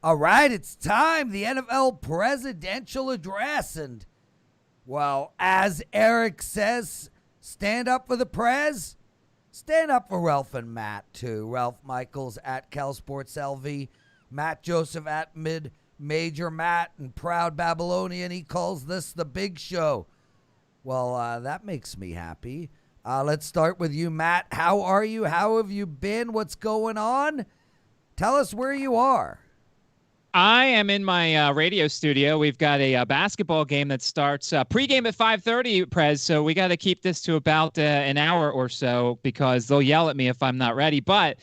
All right, it's time. The NFL Presidential Address. And, well, as Eric says, stand up for the Prez. Stand up for Ralph and Matt, too. Ralph Michaels at CalSportsLV. Matt Joseph at Mid-Major Matt. And Proud Babylonian, he calls this the Big Show. Well, that makes me happy. Let's start with you, Matt. How are you? How have you been? What's going on? Tell us where you are. I am in my radio studio. We've got a basketball game that starts pregame at 5:30, Prez. So we got to keep this to about an hour or so because they'll yell at me if I'm not ready. But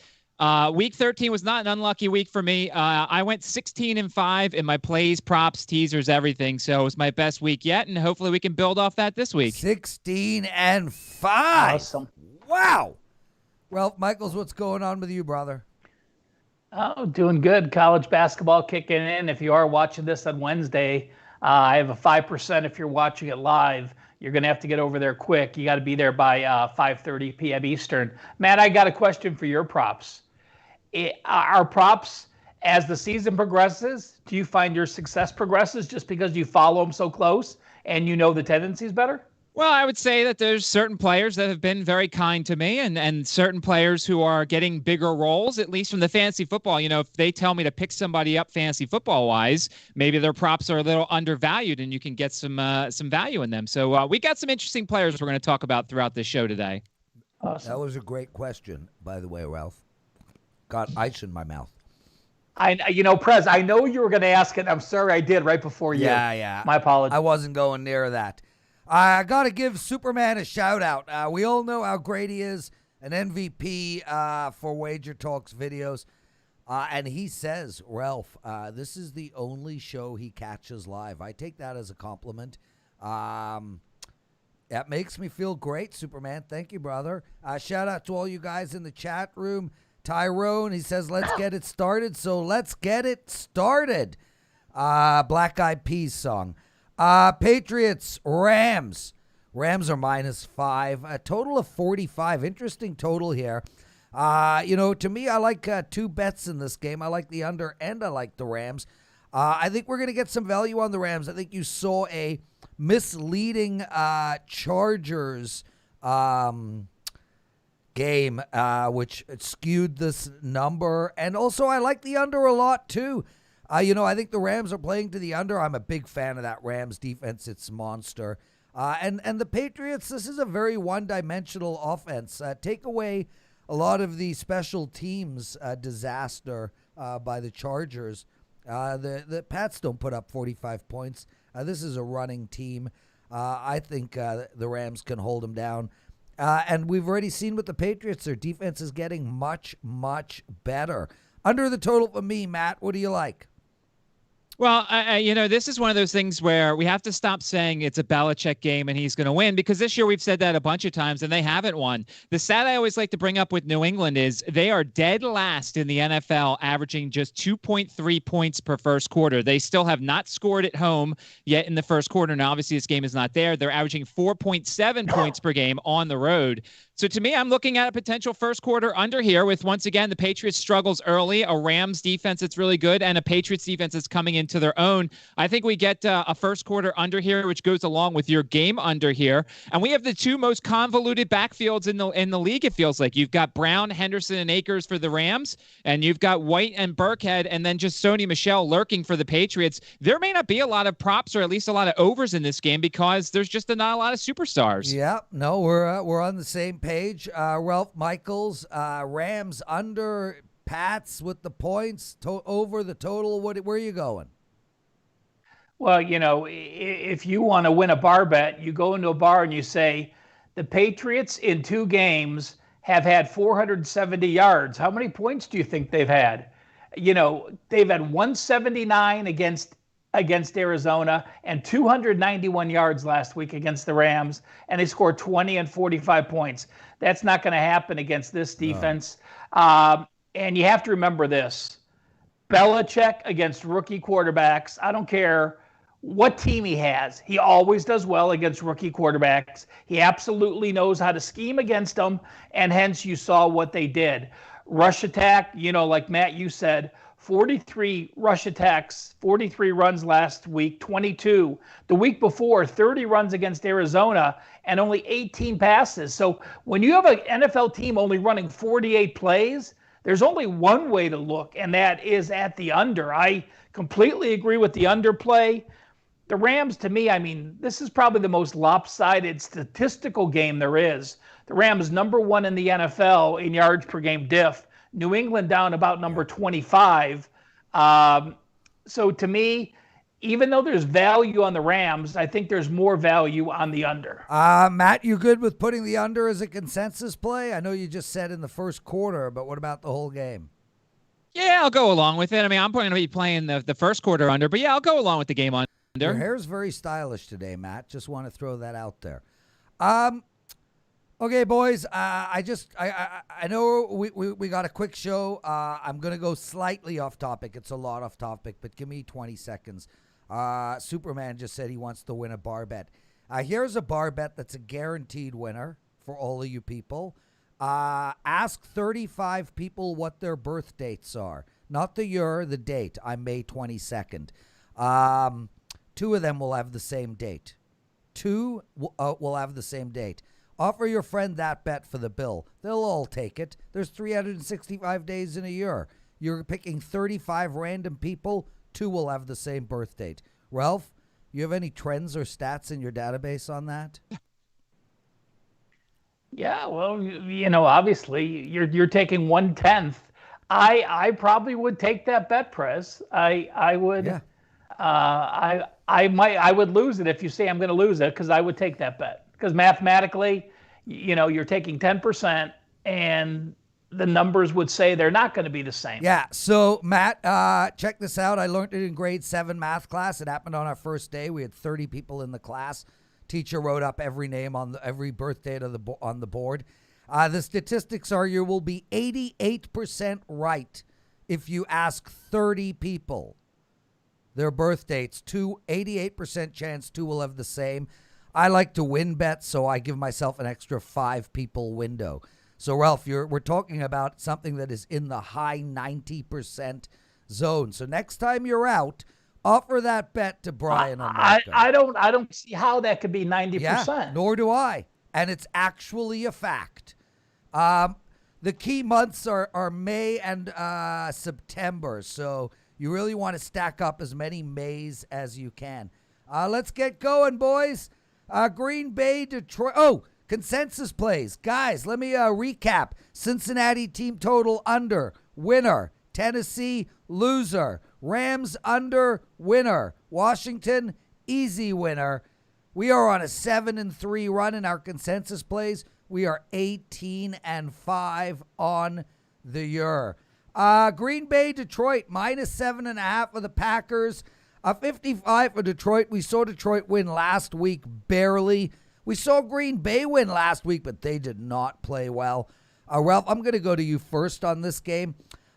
week 13 was not an unlucky week for me. I went 16-5 in my plays, props, teasers, everything. So it was my best week yet, and hopefully we can build off that this week. 16-5. Awesome. Wow. Ralph Michaels, what's going on with you, brother? Oh, doing good. College basketball kicking in. If you are watching this on Wednesday, I have a 5% if you're watching it live. You're going to have to get over there quick. You got to be there by 5:30 p.m. Eastern. Matt, I got a question for your props. Are props, as the season progresses, do you find your success progresses just because you follow them so close and you know the tendencies better? Well, I would say that there's certain players that have been very kind to me and certain players who are getting bigger roles, at least from the fantasy football. You know, if they tell me to pick somebody up fantasy football wise, maybe their props are a little undervalued and you can get some value in them. So we got some interesting players we're going to talk about throughout this show today. Awesome. That was a great question, by the way, Ralph. Got ice in my mouth. Prez, I know you were going to ask it. I'm sorry I did right before you. Yeah. My apologies. I wasn't going near that. I got to give Superman a shout-out. We all know how great he is, an MVP for Wager Talks videos. And he says, Ralph, this is the only show he catches live. I take that as a compliment. That makes me feel great, Superman. Thank you, brother. Shout-out to all you guys in the chat room. Tyrone, he says, let's get it started. So let's get it started. Black Eyed Peas song. Patriots, Rams. Rams are -5. A total of 45. Interesting total here. To me, I like two bets in this game. I like the under and I like the Rams. I think we're going to get some value on the Rams. I think you saw a misleading Chargers game, which skewed this number. And also, I like the under a lot, too. I think the Rams are playing to the under. I'm a big fan of that Rams defense. It's monster. And the Patriots, this is a very one-dimensional offense. Take away a lot of the special teams disaster by the Chargers. The Pats don't put up 45 points. This is a running team. I think the Rams can hold them down. And we've already seen with the Patriots, their defense is getting much, much better. Under the total for me, Matt, what do you like? Well, this is one of those things where we have to stop saying it's a Belichick game and he's going to win, because this year we've said that a bunch of times and they haven't won. The stat I always like to bring up with New England is they are dead last in the NFL, averaging just 2.3 points per first quarter. They still have not scored at home yet in the first quarter. Now, obviously, this game is not there. They're averaging 4.7 points per game on the road. So to me, I'm looking at a potential first quarter under here with, once again, the Patriots struggles early, a Rams defense that's really good, and a Patriots defense that's coming into their own. I think we get a first quarter under here, which goes along with your game under here. And we have the two most convoluted backfields in the league, it feels like. You've got Brown, Henderson, and Akers for the Rams, and you've got White and Burkhead, and then just Sony Michel lurking for the Patriots. There may not be a lot of props or at least a lot of overs in this game because there's just not a lot of superstars. Yeah, no, we're on the same page. Ralph Michaels, Rams under, Pats with the points, over the total. Where are you going? Well, if you want to win a bar bet, you go into a bar and you say, the Patriots in 2 games have had 470 yards. How many points do you think they've had? They've had 179 against Arizona and 291 yards last week against the Rams, and they scored 20 and 45 points. That's not going to happen against this defense. No. And you have to remember this. Belichick against rookie quarterbacks, I don't care what team he has, he always does well against rookie quarterbacks. He absolutely knows how to scheme against them, and hence you saw what they did. Rush attack, like Matt, you said, 43 rush attacks, 43 runs last week, 22. The week before, 30 runs against Arizona and only 18 passes. So when you have an NFL team only running 48 plays, there's only one way to look, and that is at the under. I completely agree with the underplay. The Rams, to me, I mean, this is probably the most lopsided statistical game there is. The Rams number 1 in the NFL in yards per game diff. New England down about number 25. So to me, even though there's value on the Rams, I think there's more value on the under. Matt, you good with putting the under as a consensus play? I know you just said in the first quarter, but what about the whole game? Yeah, I'll go along with it. I mean, I'm going to be playing the first quarter under, but yeah, I'll go along with the game under. Your hair's very stylish today, Matt. Just want to throw that out there. Okay, boys. I know we got a quick show. I'm gonna go slightly off topic. It's a lot off topic, but give me 20 seconds. Superman just said he wants to win a bar bet. Here's a bar bet that's a guaranteed winner for all of you people. Ask 35 people what their birth dates are. Not the year, the date. I'm May 22nd. 2 of them will have the same date. 2 will have the same date. Offer your friend that bet for the bill. They'll all take it. There's 365 days in a year. You're picking 35 random people. 2 will have the same birth date. Ralph, you have any trends or stats in your database on that? Yeah, well, obviously you're taking 1/10. I probably would take that bet, Prez. I would. Yeah. I would lose it if you say I'm going to lose it, because I would take that bet. Because mathematically, you're taking 10%, and the numbers would say they're not going to be the same. Yeah. So, Matt, check this out. I learned it in grade 7 math class. It happened on our first day. We had 30 people in the class. Teacher wrote up every name on every birth date on the board. The statistics are you will be 88% right if you ask 30 people their birth dates. 88% chance 2 will have the same. I like to win bets, so I give myself an extra 5 people window. So, Ralph, we're talking about something that is in the high 90% zone. So next time you're out, offer that bet to Brian on that. I don't see how that could be 90%. Yeah, nor do I. And it's actually a fact. The key months are May and September. So you really want to stack up as many Mays as you can. Let's get going, boys. Green Bay, Detroit. Oh, consensus plays. Guys, let me recap. Cincinnati team total under, winner. Tennessee, loser. Rams under, winner. Washington, easy winner. We are on a 7-3 run in our consensus plays. We are 18-5 on the year. Green Bay, Detroit, -7.5 for the Packers. 55 for Detroit. We saw Detroit win last week, barely. We saw Green Bay win last week, but they did not play well. Ralph, I'm going to go to you first on this game.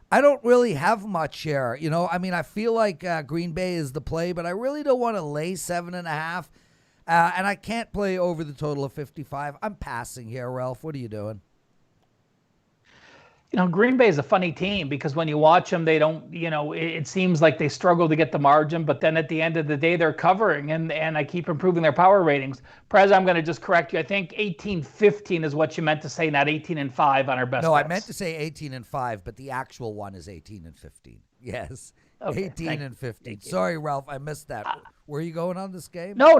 I don't really have much here. I feel like Green Bay is the play, but I really don't want to lay 7.5. And I can't play over the total of 55. I'm passing here, Ralph. What are you doing? Green Bay is a funny team because when you watch them, they don't, it seems like they struggle to get the margin, but then at the end of the day, they're covering, and I keep improving their power ratings. Prez, I'm going to just correct you. I think 18-15 is what you meant to say, not 18-5 on our best. No, bets. I meant to say 18-5, but the actual one is 18-15. Yes, okay, 18-15. Sorry, Ralph, I missed that. Where are you going on this game? No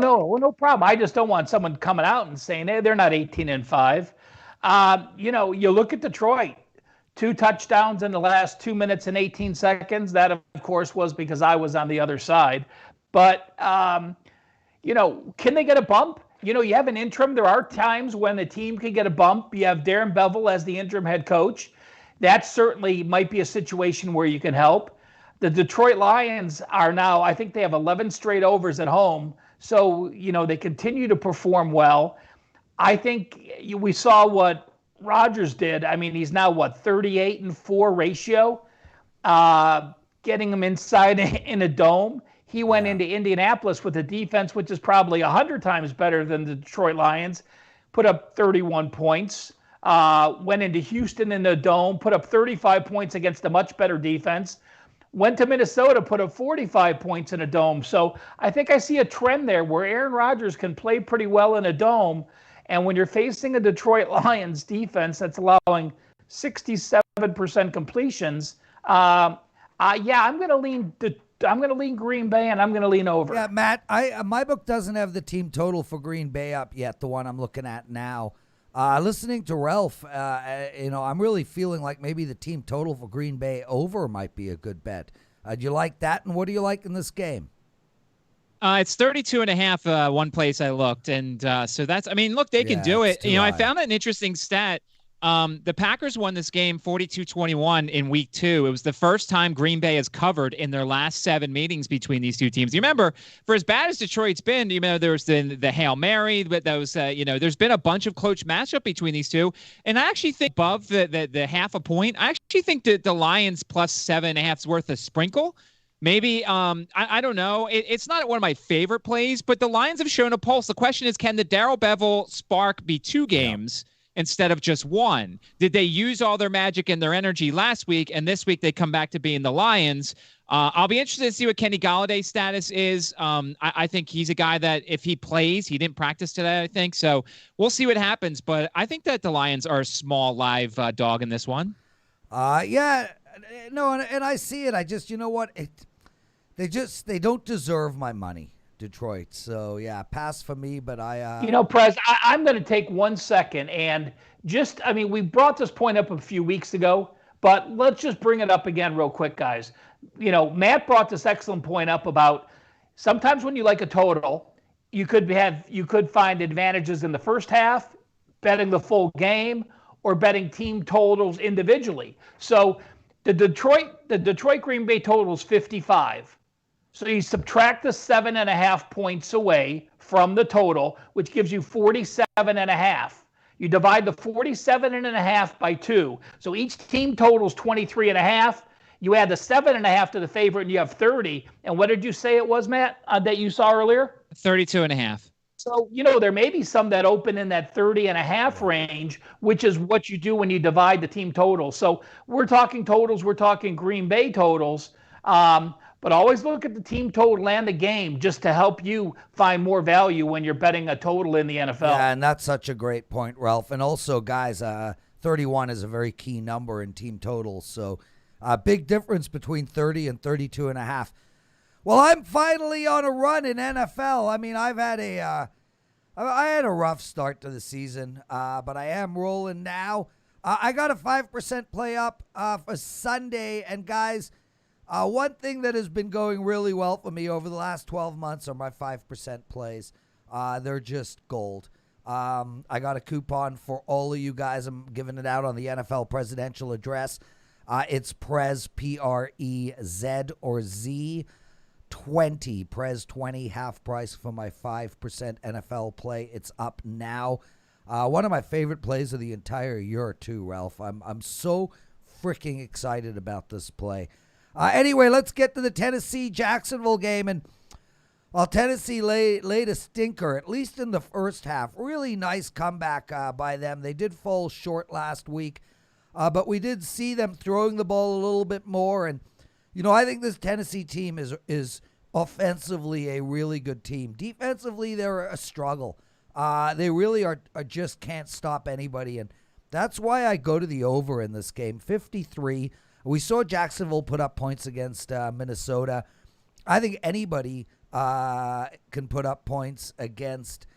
problem. I just don't want someone coming out and saying, hey, they're not 18-5. You look at Detroit. 2 touchdowns in the last 2 minutes and 18 seconds. That, of course, was because I was on the other side. But, can they get a bump? You have an interim. There are times when the team can get a bump. You have Darren Bevel as the interim head coach. That certainly might be a situation where you can help. The Detroit Lions are now, I think they have 11 straight overs at home. So, they continue to perform well. I think we saw what Rodgers did. I mean, he's now 38-4 ratio, getting him inside in a dome. He went into Indianapolis with a defense which is probably 100 times better than the Detroit Lions, put up 31 points. Went into Houston in the dome, put up 35 points against a much better defense. went to Minnesota, put up 45 points in a dome. So I think I see a trend there where Aaron Rodgers can play pretty well in a dome. And when you're facing a Detroit Lions defense that's allowing 67% completions, I'm going to lean Green Bay, and I'm going to lean over. Yeah, Matt, my book doesn't have the team total for Green Bay up yet, the one I'm looking at now. Listening to Ralph, I'm really feeling like maybe the team total for Green Bay over might be a good bet. Do you like that, and what do you like in this game? It's 32.5, one place I looked. And so that's, look, they can do it. I found an interesting stat. The Packers won this game 42-21 in week 2. It was the first time Green Bay has covered in their last 7 meetings between these two teams. You remember, for as bad as Detroit's been, there was the Hail Mary, but that was, there's been a bunch of close matchup between these two. And I actually think above the half a point, I actually think that the Lions plus 7.5 is worth a sprinkle. Maybe, I don't know. It's not one of my favorite plays, but the Lions have shown a pulse. The question is, can the Darrell Bevell spark be 2 games instead of just 1? Did they use all their magic and their energy last week, and this week they come back to being the Lions? I'll be interested to see what Kenny Galladay's status is. I think he's a guy that if he plays, he didn't practice today, I think. So we'll see what happens. But I think that the Lions are a small live dog in this one. And I see it. I just, you know what? They don't deserve my money, Detroit. So, yeah, pass for me, but Prez, I'm going to take 1 second and we brought this point up a few weeks ago, but let's just bring it up again real quick, guys. Matt brought this excellent point up about sometimes when you like a total, you could find advantages in the first half, betting the full game, or betting team totals individually. So the Detroit Green Bay total is 55. So you subtract the 7.5 points away from the total, which gives you 47.5. You divide the 47.5 by 2. So each team total is 23.5. You add the 7.5 to the favorite, and you have 30. And what did you say it was, Matt, that you saw earlier? 32.5. So, there may be some that open in that 30.5 range, which is what you do when you divide the team totals. So we're talking totals. We're talking Green Bay totals. But always look at the team total and the game just to help you find more value when you're betting a total in the NFL. Yeah, and that's such a great point, Ralph. And also, guys, 31 is a very key number in team totals. So big difference between 30 and 32.5. Well, I'm finally on a run in NFL. I had a rough start to the season, but I am rolling now. I got a 5% play up for Sunday, and guys, one thing that has been going really well for me over the last 12 months are my 5% plays. They're just gold. I got a coupon for all of you guys. I'm giving it out on the NFL Presidential Address. It's Prez, Prez or Z 20. Prez 20, half price for my 5% NFL play. It's up now. One of my favorite plays of the entire year, too, Ralph. I'm so freaking excited about this play. Anyway, let's get to the Tennessee-Jacksonville game. And Tennessee laid a stinker, at least in the first half. Really nice comeback by them. They did fall short last week, but we did see them throwing the ball a little bit more. And, I think this Tennessee team is offensively a really good team. Defensively, they're a struggle. They really are just can't stop anybody. And that's why I go to the over in this game, 53. We saw Jacksonville put up points against Minnesota. I think anybody can put up points against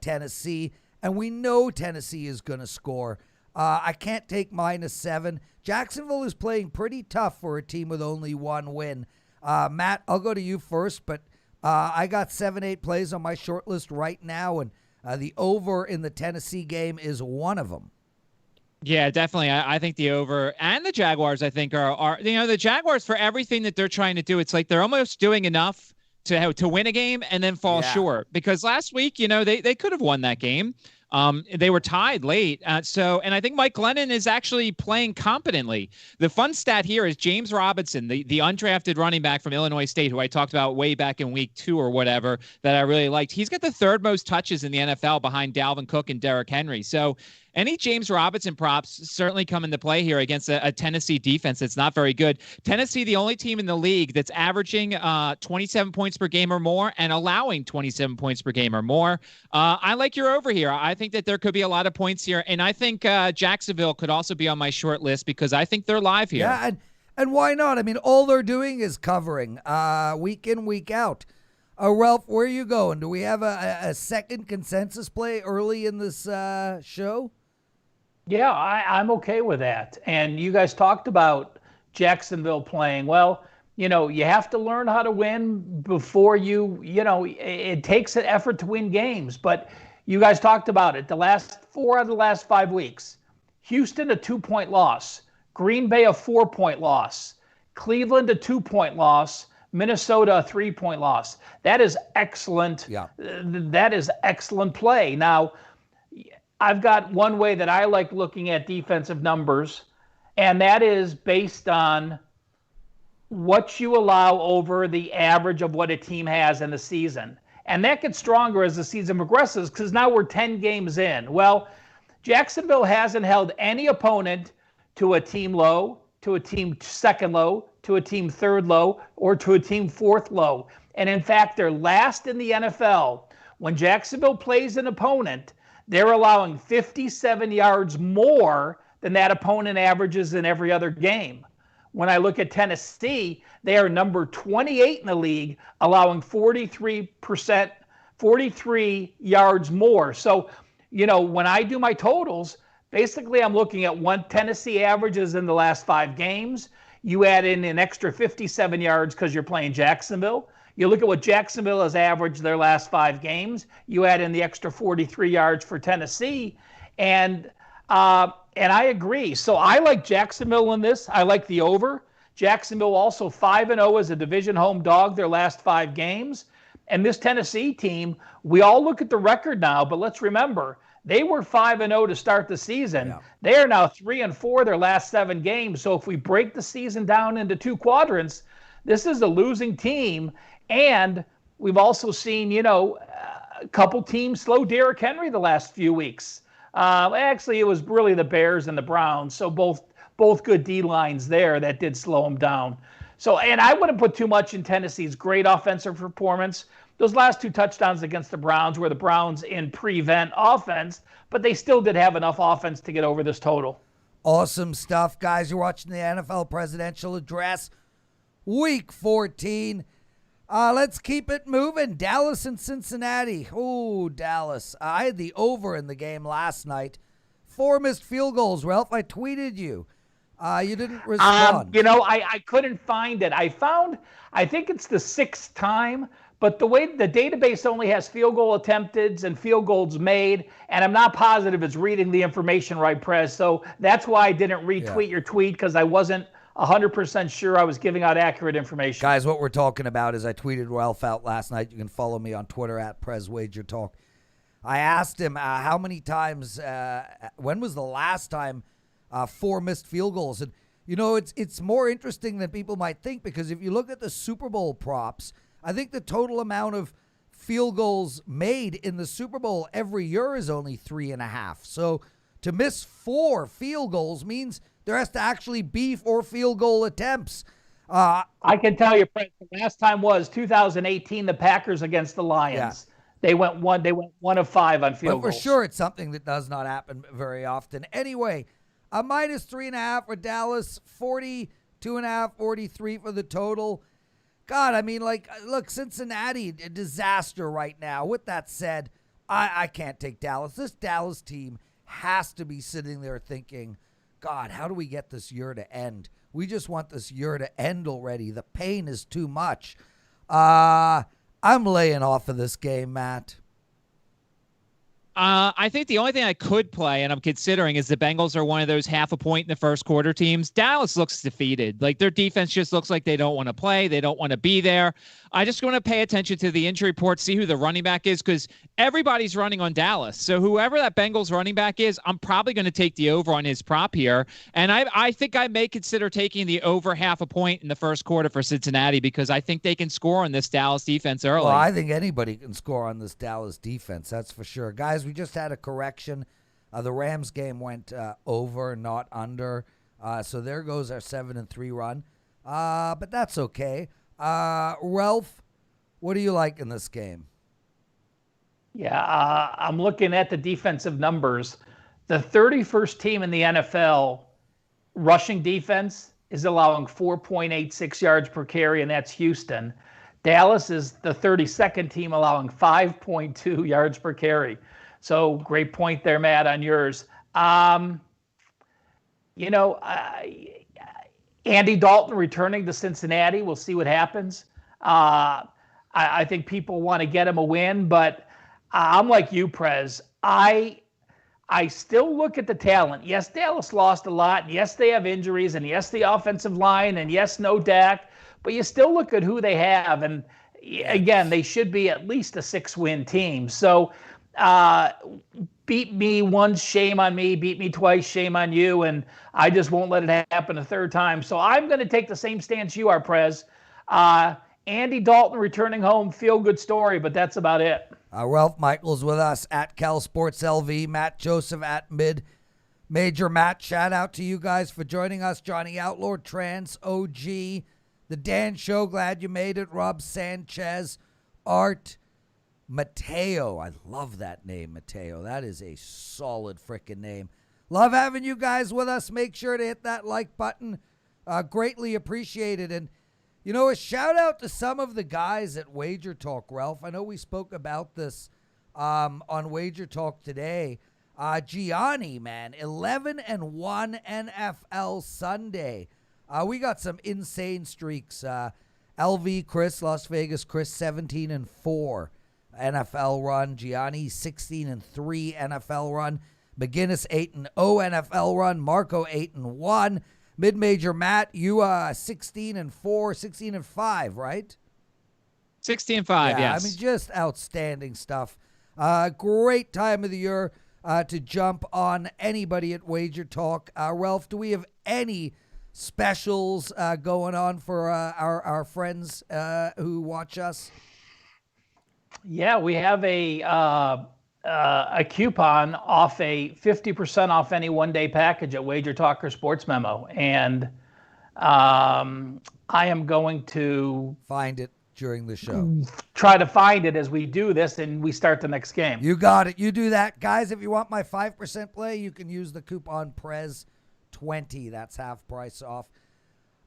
Tennessee, and we know Tennessee is going to score. I can't take -7. Jacksonville is playing pretty tough for a team with only 1 win. Matt, I'll go to you first, but I got 7-8 plays on my short list right now, and the over in the Tennessee game is one of them. Yeah, definitely. I think the over and the Jaguars, I think, are the Jaguars, for everything that they're trying to do, it's like they're almost doing enough to win a game and then fall short. Because last week, they could have won that game. They were tied late. And I think Mike Glennon is actually playing competently. The fun stat here is James Robinson, the undrafted running back from Illinois State, who I talked about way back in week 2 or whatever, that I really liked. He's got the 3rd most touches in the NFL behind Dalvin Cook and Derrick Henry. So, any James Robinson props certainly come into play here against a Tennessee defense that's not very good. Tennessee, the only team in the league that's averaging 27 points per game or more and allowing 27 points per game or more. I like your over here. I think that there could be a lot of points here, and I think Jacksonville could also be on my short list because I think they're live here. Yeah, and why not? I mean, all they're doing is covering week in, week out. Ralph, where are you going? Do we have a second consensus play early in this show? Yeah, I'm okay with that. And you guys talked about Jacksonville playing. Well, you have to learn how to win before it takes an effort to win games. But you guys talked about it. The last 4 out of the last 5 weeks, Houston, a 2-point loss. Green Bay, a 4-point loss. Cleveland, a 2-point loss. Minnesota, a 3-point loss. That is excellent. Yeah. That is excellent play. Now, I've got one way that I like looking at defensive numbers, and that is based on what you allow over the average of what a team has in the season. And that gets stronger as the season progresses because now we're 10 games in. Well, Jacksonville hasn't held any opponent to a team low, to a team second low, to a team third low, or to a team fourth low. And in fact, they're last in the NFL. When Jacksonville plays an opponent, they're allowing 57 yards more than that opponent averages in every other game. When I look at Tennessee, they are number 28 in the league, allowing 43 yards more. So, when I do my totals, basically I'm looking at what Tennessee averages in the last 5 games. You add in an extra 57 yards because you're playing Jacksonville. You look at what Jacksonville has averaged their last 5 games. You add in the extra 43 yards for Tennessee, and I agree. So I like Jacksonville in this. I like the over. Jacksonville also 5-0 as a division home dog their last 5 games. And this Tennessee team, we all look at the record now, but let's remember, they were 5-0 to start the season. Yeah. They are now 3-4 their last 7 games. So if we break the season down into 2 quadrants, this is a losing team. And we've also seen, a couple teams slow Derrick Henry the last few weeks. Actually, it was really the Bears and the Browns. So both good D lines there that did slow them down. So, and I wouldn't put too much in Tennessee's great offensive performance. Those last 2 touchdowns against the Browns were the Browns in prevent offense, but they still did have enough offense to get over this total. Awesome stuff, guys. You're watching the NFL Presidential Address, Week 14. Let's keep it moving. Dallas and Cincinnati. Oh, Dallas. I had the over in the game last night. 4 missed field goals, Ralph. I tweeted you. You didn't respond. I couldn't find it. I think it's the 6th time, but the way the database only has field goal attempted and field goals made, and I'm not positive it's reading the information right, Prez. So that's why I didn't retweet your tweet, because I wasn't 100% sure I was giving out accurate information. Guys, what we're talking about is I tweeted Ralph out last night. You can follow me on Twitter at Prez Wager Talk. I asked him how many times, when was the last time 4 missed field goals? And, it's more interesting than people might think, because if you look at the Super Bowl props, I think the total amount of field goals made in the Super Bowl every year is only 3.5. So to miss 4 field goals means there has to actually be 4 field goal attempts. I can tell you, Prez, the last time was 2018, the Packers against the Lions. Yeah. They went 1 of 5 on field goals. For sure, it's something that does not happen very often. Anyway, a minus 3.5 for Dallas, 42.5, 43 for the total. God, I mean, look, Cincinnati, a disaster right now. With that said, I can't take Dallas. This Dallas team has to be sitting there thinking, God, how do we get this year to end? We just want this year to end already. The pain is too much. I'm laying off of this game, Matt. I think the only thing I could play, and I'm considering, is the Bengals are one of those half a point in the first quarter teams. Dallas looks defeated. Like, their defense just looks like they don't want to play. They don't want to be there. I just want to pay attention to the injury report, see who the running back is, because everybody's running on Dallas. So whoever that Bengals running back is, I'm probably going to take the over on his prop here. And I think I may consider taking the over half a point in the first quarter for Cincinnati, because I think they can score on this Dallas defense early. Well, I think anybody can score on this Dallas defense. That's for sure. Guys, we just had a correction. The Rams game went over, not under. So there goes our 7-3 run. But that's okay. Ralph, what do you like in this game? Yeah, I'm looking at the defensive numbers. The 31st team in the NFL rushing defense is allowing 4.86 yards per carry, and that's Houston. Dallas is the 32nd team, allowing 5.2 yards per carry. So great point there, Matt, on yours. Andy Dalton returning to Cincinnati. We'll see what happens. I think people want to get him a win, but I'm like you, Prez. I still look at the talent. Yes, Dallas lost a lot. And yes, they have injuries. And yes, the offensive line. And yes, no Dak. But you still look at who they have. And again, they should be at least a 6-win team. So beat me once, shame on me. Beat me twice, shame on you. And I just won't let it happen a third time. So I'm going to take the same stance you are, Prez. Andy Dalton returning home, feel-good story, but that's about it. Ralph Michaels with us at Cal Sports LV. Matt Joseph at Major Matt. Shout out to you guys for joining us. Johnny Outlaw, Trans OG, The Dan Show. Glad you made it. Rob Sanchez, Art, Mateo. I love that name, Mateo. That is a solid freaking name. Love having you guys with us. Make sure to hit that like button. Greatly appreciated. And a shout out to some of the guys at Wager Talk, Ralph. I know we spoke about this on Wager Talk today. Gianni, man, 11-1 NFL Sunday. We got some insane streaks. LV Chris, Las Vegas Chris, 17-4 NFL run. Gianni, 16-3 NFL run. McGinnis, 8-0 NFL run. Marco, 8-1. Mid-major Matt, you 16-4, 16-5, right? 16-5, yes. I mean, just outstanding stuff. Great time of the year to jump on anybody at Wager Talk. Ralph, do we have any specials going on for our friends who watch us? Yeah, we have a coupon off a 50% off any one-day package at Wager Talker Sports Memo. And I am going to find it during the show. Try to find it as we do this and we start the next game. You got it. You do that. Guys, if you want my 5% play, you can use the coupon Prez20. That's half price off.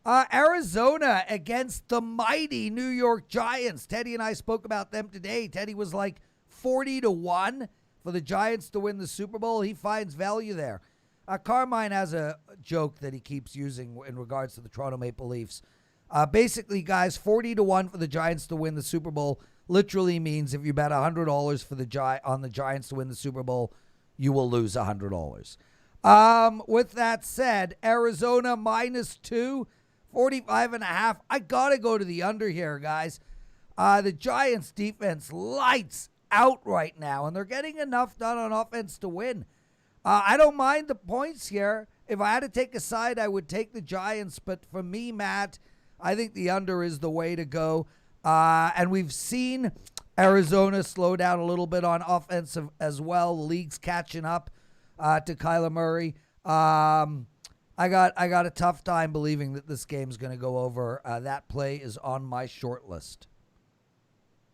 Arizona against the mighty New York Giants. Teddy and I spoke about them today. Teddy was like 40-1 for the Giants to win the Super Bowl. He finds value there. Carmine has a joke that he keeps using in regards to the Toronto Maple Leafs. Basically, guys, 40-1 for the Giants to win the Super Bowl literally means if you bet $100 for on the Giants to win the Super Bowl, you will lose $100. With that said, Arizona -2, 45.5. I got to go to the under here, guys. The Giants defense lights out right now, and they're getting enough done on offense to win. I don't mind the points here. If I had to take a side, I would take the Giants, but for me, Matt, I think the under is the way to go. And we've seen Arizona slow down a little bit on offensive as well. The league's catching up to Kyler Murray. I got a tough time believing that this game's going to go over. That play is on my short list.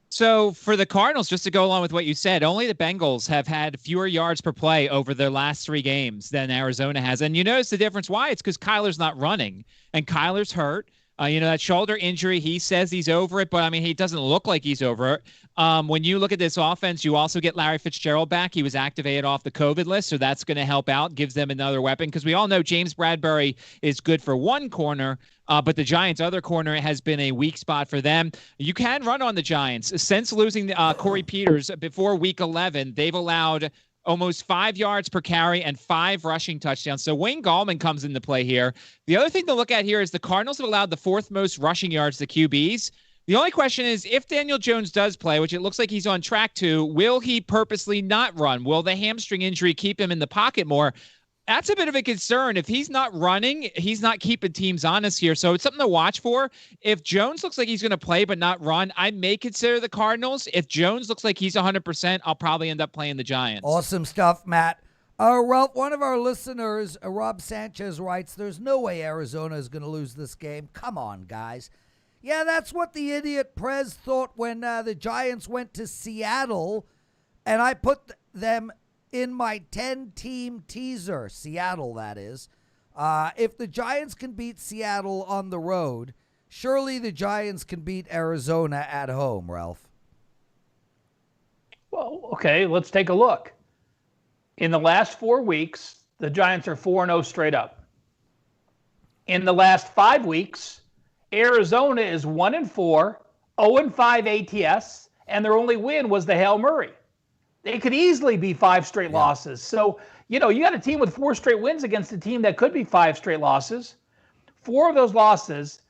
So for the Cardinals, just to go along with what you said, only the Bengals have had fewer yards per play over their last 3 games than Arizona has. And you notice the difference. Why? It's because Kyler's not running, and Kyler's hurt. That shoulder injury, he says he's over it, but I mean, he doesn't look like he's over it. When you look at this offense, you also get Larry Fitzgerald back. He was activated off the COVID list, so that's going to help out, gives them another weapon, because we all know James Bradbury is good for one corner, but the Giants' other corner has been a weak spot for them. You can run on the Giants. Since losing Corey Peters before Week 11, they've allowed almost 5 yards per carry and 5 rushing touchdowns. So Wayne Gallman comes into play here. The other thing to look at here is the Cardinals have allowed the 4th most rushing yards to QBs. The only question is, if Daniel Jones does play, which it looks like he's on track to, will he purposely not run? Will the hamstring injury keep him in the pocket more? That's a bit of a concern. If he's not running, he's not keeping teams honest here. So it's something to watch for. If Jones looks like he's going to play but not run, I may consider the Cardinals. If Jones looks like he's 100%, I'll probably end up playing the Giants. Awesome stuff, Matt. Ralph, one of our listeners, Rob Sanchez, writes, there's no way Arizona is going to lose this game. Come on, guys. Yeah, that's what the idiot Prez thought when the Giants went to Seattle, and I put them in my 10-team teaser. Seattle, that is. If the Giants can beat Seattle on the road, surely the Giants can beat Arizona at home, Ralph. Well, okay, let's take a look. In the last 4 weeks, the Giants are 4-0 straight up. In the last 5 weeks, Arizona is 1-4, 0-5 ATS, and their only win was the Hail Murray. They could easily be 5 straight losses. So, you got a team with 4 straight wins against a team that could be 5 straight losses. 4 of those losses,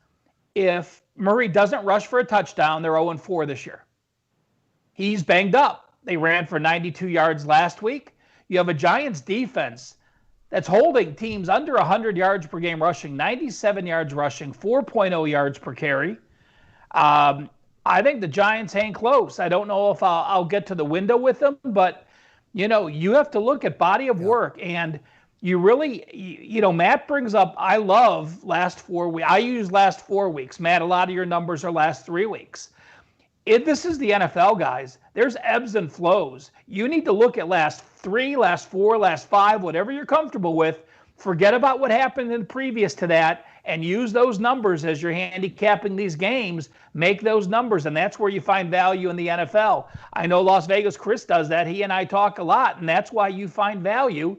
if Murray doesn't rush for a touchdown, they're 0-4 this year. He's banged up. They ran for 92 yards last week. You have a Giants defense that's holding teams under 100 yards per game rushing, 97 yards rushing, 4.0 yards per carry. I think the Giants hang close. I don't know if I'll get to the window with them, but, you have to look at body of work. And you really, Matt brings up, I love last 4 weeks. I use last 4 weeks. Matt, a lot of your numbers are last 3 weeks. This is the NFL, guys. There's ebbs and flows. You need to look at last 3, last 4, last 5, whatever you're comfortable with. Forget about what happened in previous to that and use those numbers as you're handicapping these games. Make those numbers, and that's where you find value in the NFL. I know Las Vegas Chris does that. He and I talk a lot, and that's why you find value,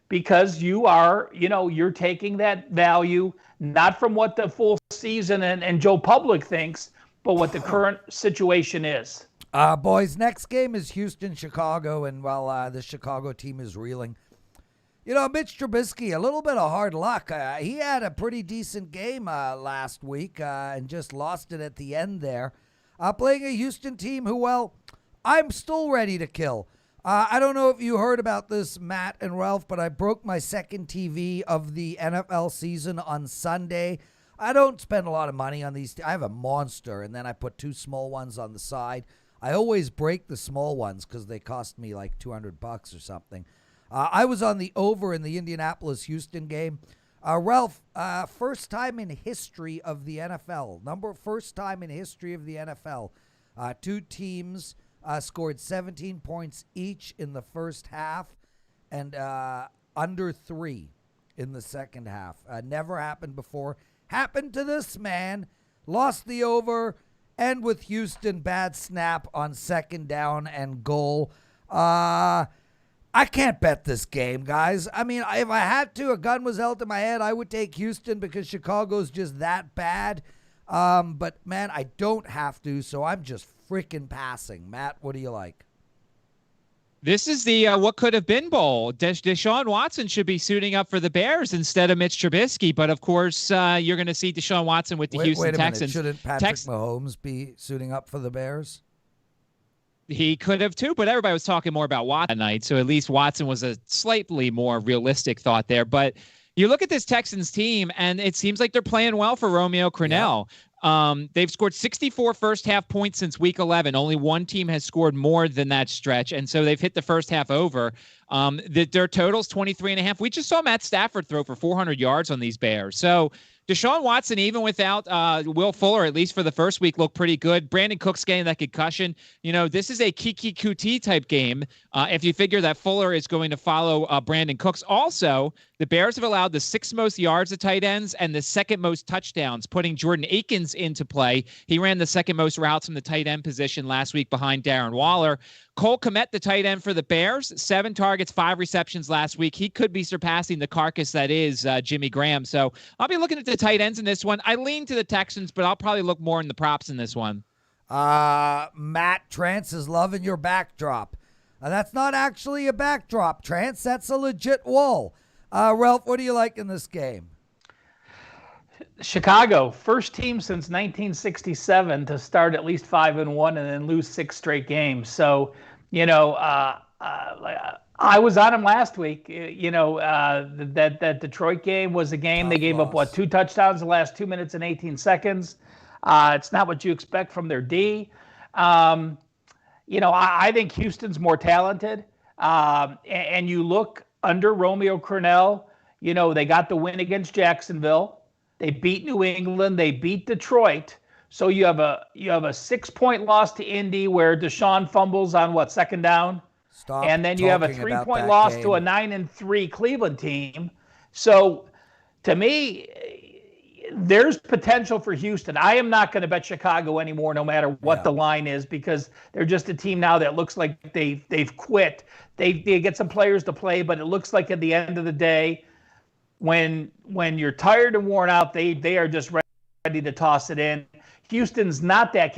because you are, you're taking that value not from what the full season and Joe Public thinks, but what the current situation is. Boys, next game is Houston-Chicago, and while the Chicago team is reeling, Mitch Trubisky, a little bit of hard luck. He had a pretty decent game last week and just lost it at the end there. Playing a Houston team who, well, I'm still ready to kill. I don't know if you heard about this, Matt and Ralph, but I broke my second TV of the NFL season on Sunday. I don't spend a lot of money on these. I have a monster, and then I put 2 small ones on the side. I always break the small ones because they cost me like $200 or something. I was on the over in the Indianapolis-Houston game. Ralph, first time in history of the NFL. First time in history of the NFL. 2 teams scored 17 points each in the first half and under 3 in the second half. Never happened before. Happened to this man. Lost the over. And with Houston, bad snap on second down and goal. I can't bet this game, guys. I mean, if I had to, a gun was held to my head, I would take Houston because Chicago's just that bad. But, man, I don't have to, so I'm just freaking passing. Matt, what do you like? This is the what could have been bowl. Deshaun Watson should be suiting up for the Bears instead of Mitch Trubisky. But, of course, you're going to see Deshaun Watson with the Houston Texans. Shouldn't Patrick Mahomes be suiting up for the Bears? He could have, too, but everybody was talking more about Watson that night. So at least Watson was a slightly more realistic thought there. But you look at this Texans team, and it seems like they're playing well for Romeo Crennel. Yeah. They've scored 64 first-half points since Week 11. Only one team has scored more than that stretch, and so they've hit the first half over. Their total's 23.5. We just saw Matt Stafford throw for 400 yards on these Bears. So Deshaun Watson, even without Will Fuller, at least for the first week, looked pretty good. Brandon Cooks getting that concussion. This is a Kiki Kuti type game. If you figure that Fuller is going to follow Brandon Cooks. Also, the Bears have allowed the 6th most yards of tight ends and the 2nd most touchdowns, putting Jordan Akins into play. He ran the 2nd most routes from the tight end position last week behind Darren Waller. Cole Kmet, the tight end for the Bears, 7 targets, 5 receptions last week. He could be surpassing the carcass that is Jimmy Graham. So I'll be looking at the tight ends in this one. I lean to the Texans, but I'll probably look more in the props in this one. Matt, Trance is loving your backdrop. That's not actually a backdrop, Trance. That's a legit wall. Ralph, what do you like in this game? Chicago, first team since 1967 to start at least 5-1 and then lose 6 straight games. So, I was on them last week. That Detroit game was a game. They gave up 2 touchdowns in the last 2 minutes and 18 seconds. It's not what you expect from their D. I think Houston's more talented. And you look under Romeo Crennel. You know, they got the win against Jacksonville. They beat New England. They beat Detroit. So you have a 6-point loss to Indy where Deshaun fumbles on second down, and then you have a 3-point loss to a 9-3 Cleveland team. So to me, there's potential for Houston. I am not going to bet Chicago anymore, no matter what the line is, because they're just a team now that looks like they've quit. They get some players to play, but it looks like at the end of the day, when you're tired and worn out, they are just ready to toss it in. Houston's not that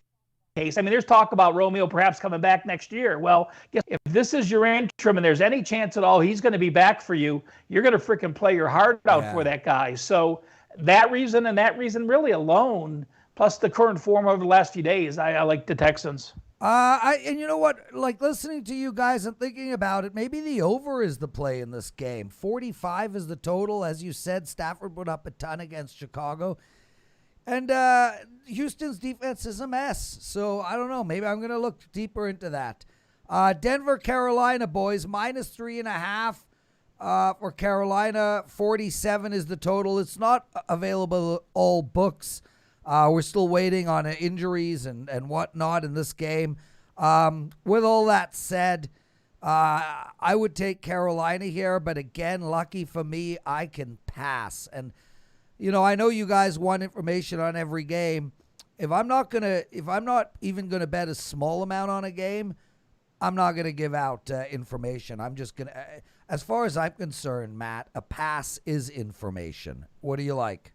case. I mean, there's talk about Romeo perhaps coming back next year. Well, if this is your interim and there's any chance at all he's going to be back for you, you're going to freaking play your heart out for that guy. So that reason really alone, plus the current form over the last few days, I like the Texans. And you know what? Like, listening to you guys and thinking about it, maybe the over is the play in this game. 45 is the total. As you said, Stafford put up a ton against Chicago. And Houston's defense is a mess. So, I don't know. Maybe I'm going to look deeper into that. Denver, Carolina, boys, -3.5 for Carolina. 47 is the total. It's not available all books. We're still waiting on injuries and whatnot in this game. With all that said, I would take Carolina here. But again, lucky for me, I can pass. And you know, I know you guys want information on every game. If I'm not even gonna bet a small amount on a game, I'm not gonna give out information. I'm just gonna, as far as I'm concerned, Matt, a pass is information. What do you like?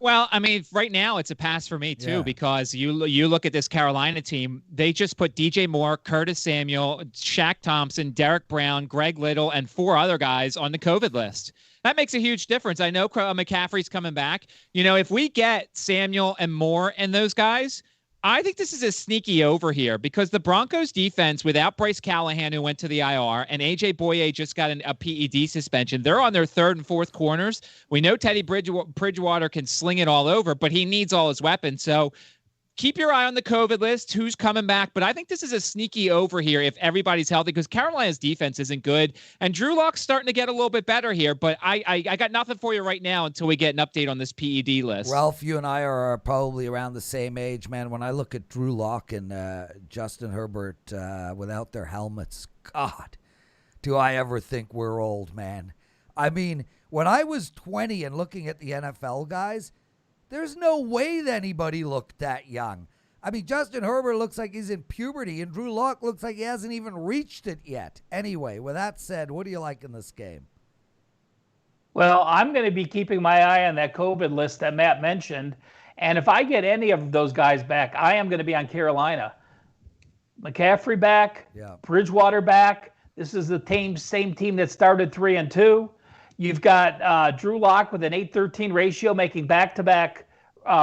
Well, I mean, right now it's a pass for me too, because you look at this Carolina team. They just put DJ Moore, Curtis Samuel, Shaq Thompson, Derek Brown, Greg Little, and 4 other guys on the COVID list. That makes a huge difference. I know McCaffrey's coming back. You know, if we get Samuel and Moore and those guys, I think this is a sneaky over here, because the Broncos defense, without Bryce Callahan, who went to the IR, and A.J. Boye just got a PED suspension, they're on their 3rd and 4th corners. We know Teddy Bridgewater can sling it all over, but he needs all his weapons. So keep your eye on the COVID list, who's coming back. But I think this is a sneaky over here if everybody's healthy, because Carolina's defense isn't good. And Drew Lock's starting to get a little bit better here. But I got nothing for you right now until we get an update on this PED list. Ralph, you and I are probably around the same age, man. When I look at Drew Lock and Justin Herbert without their helmets, God, do I ever think we're old, man. I mean, when I was 20 and looking at the NFL guys, there's no way that anybody looked that young. I mean, Justin Herbert looks like he's in puberty, and Drew Lock looks like he hasn't even reached it yet. Anyway, with that said, what do you like in this game? Well, I'm going to be keeping my eye on that COVID list that Matt mentioned. And if I get any of those guys back, I am going to be on Carolina. McCaffrey back, Bridgewater back. This is the same team that started 3-2. You've got Drew Lock with an 8-13 ratio, making back-to-back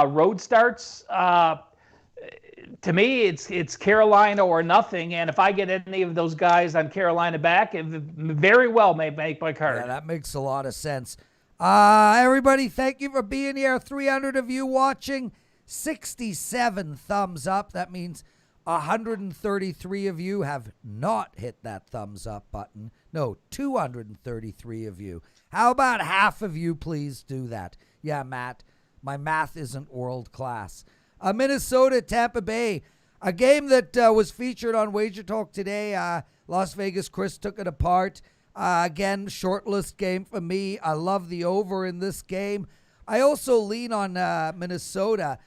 road starts. To me, it's Carolina or nothing. And if I get any of those guys on Carolina back, it very well may make my card. Yeah, that makes a lot of sense. Everybody, thank you for being here. 300 of you watching, 67 thumbs up. That means 133 of you have not hit that thumbs up button. No, 233 of you. How about half of you please do that? Yeah, Matt, my math isn't world class. Minnesota, Tampa Bay, a game that was featured on Wager Talk today. Las Vegas Chris took it apart. Again, shortlist game for me. I love the over in this game. I also lean on Minnesota.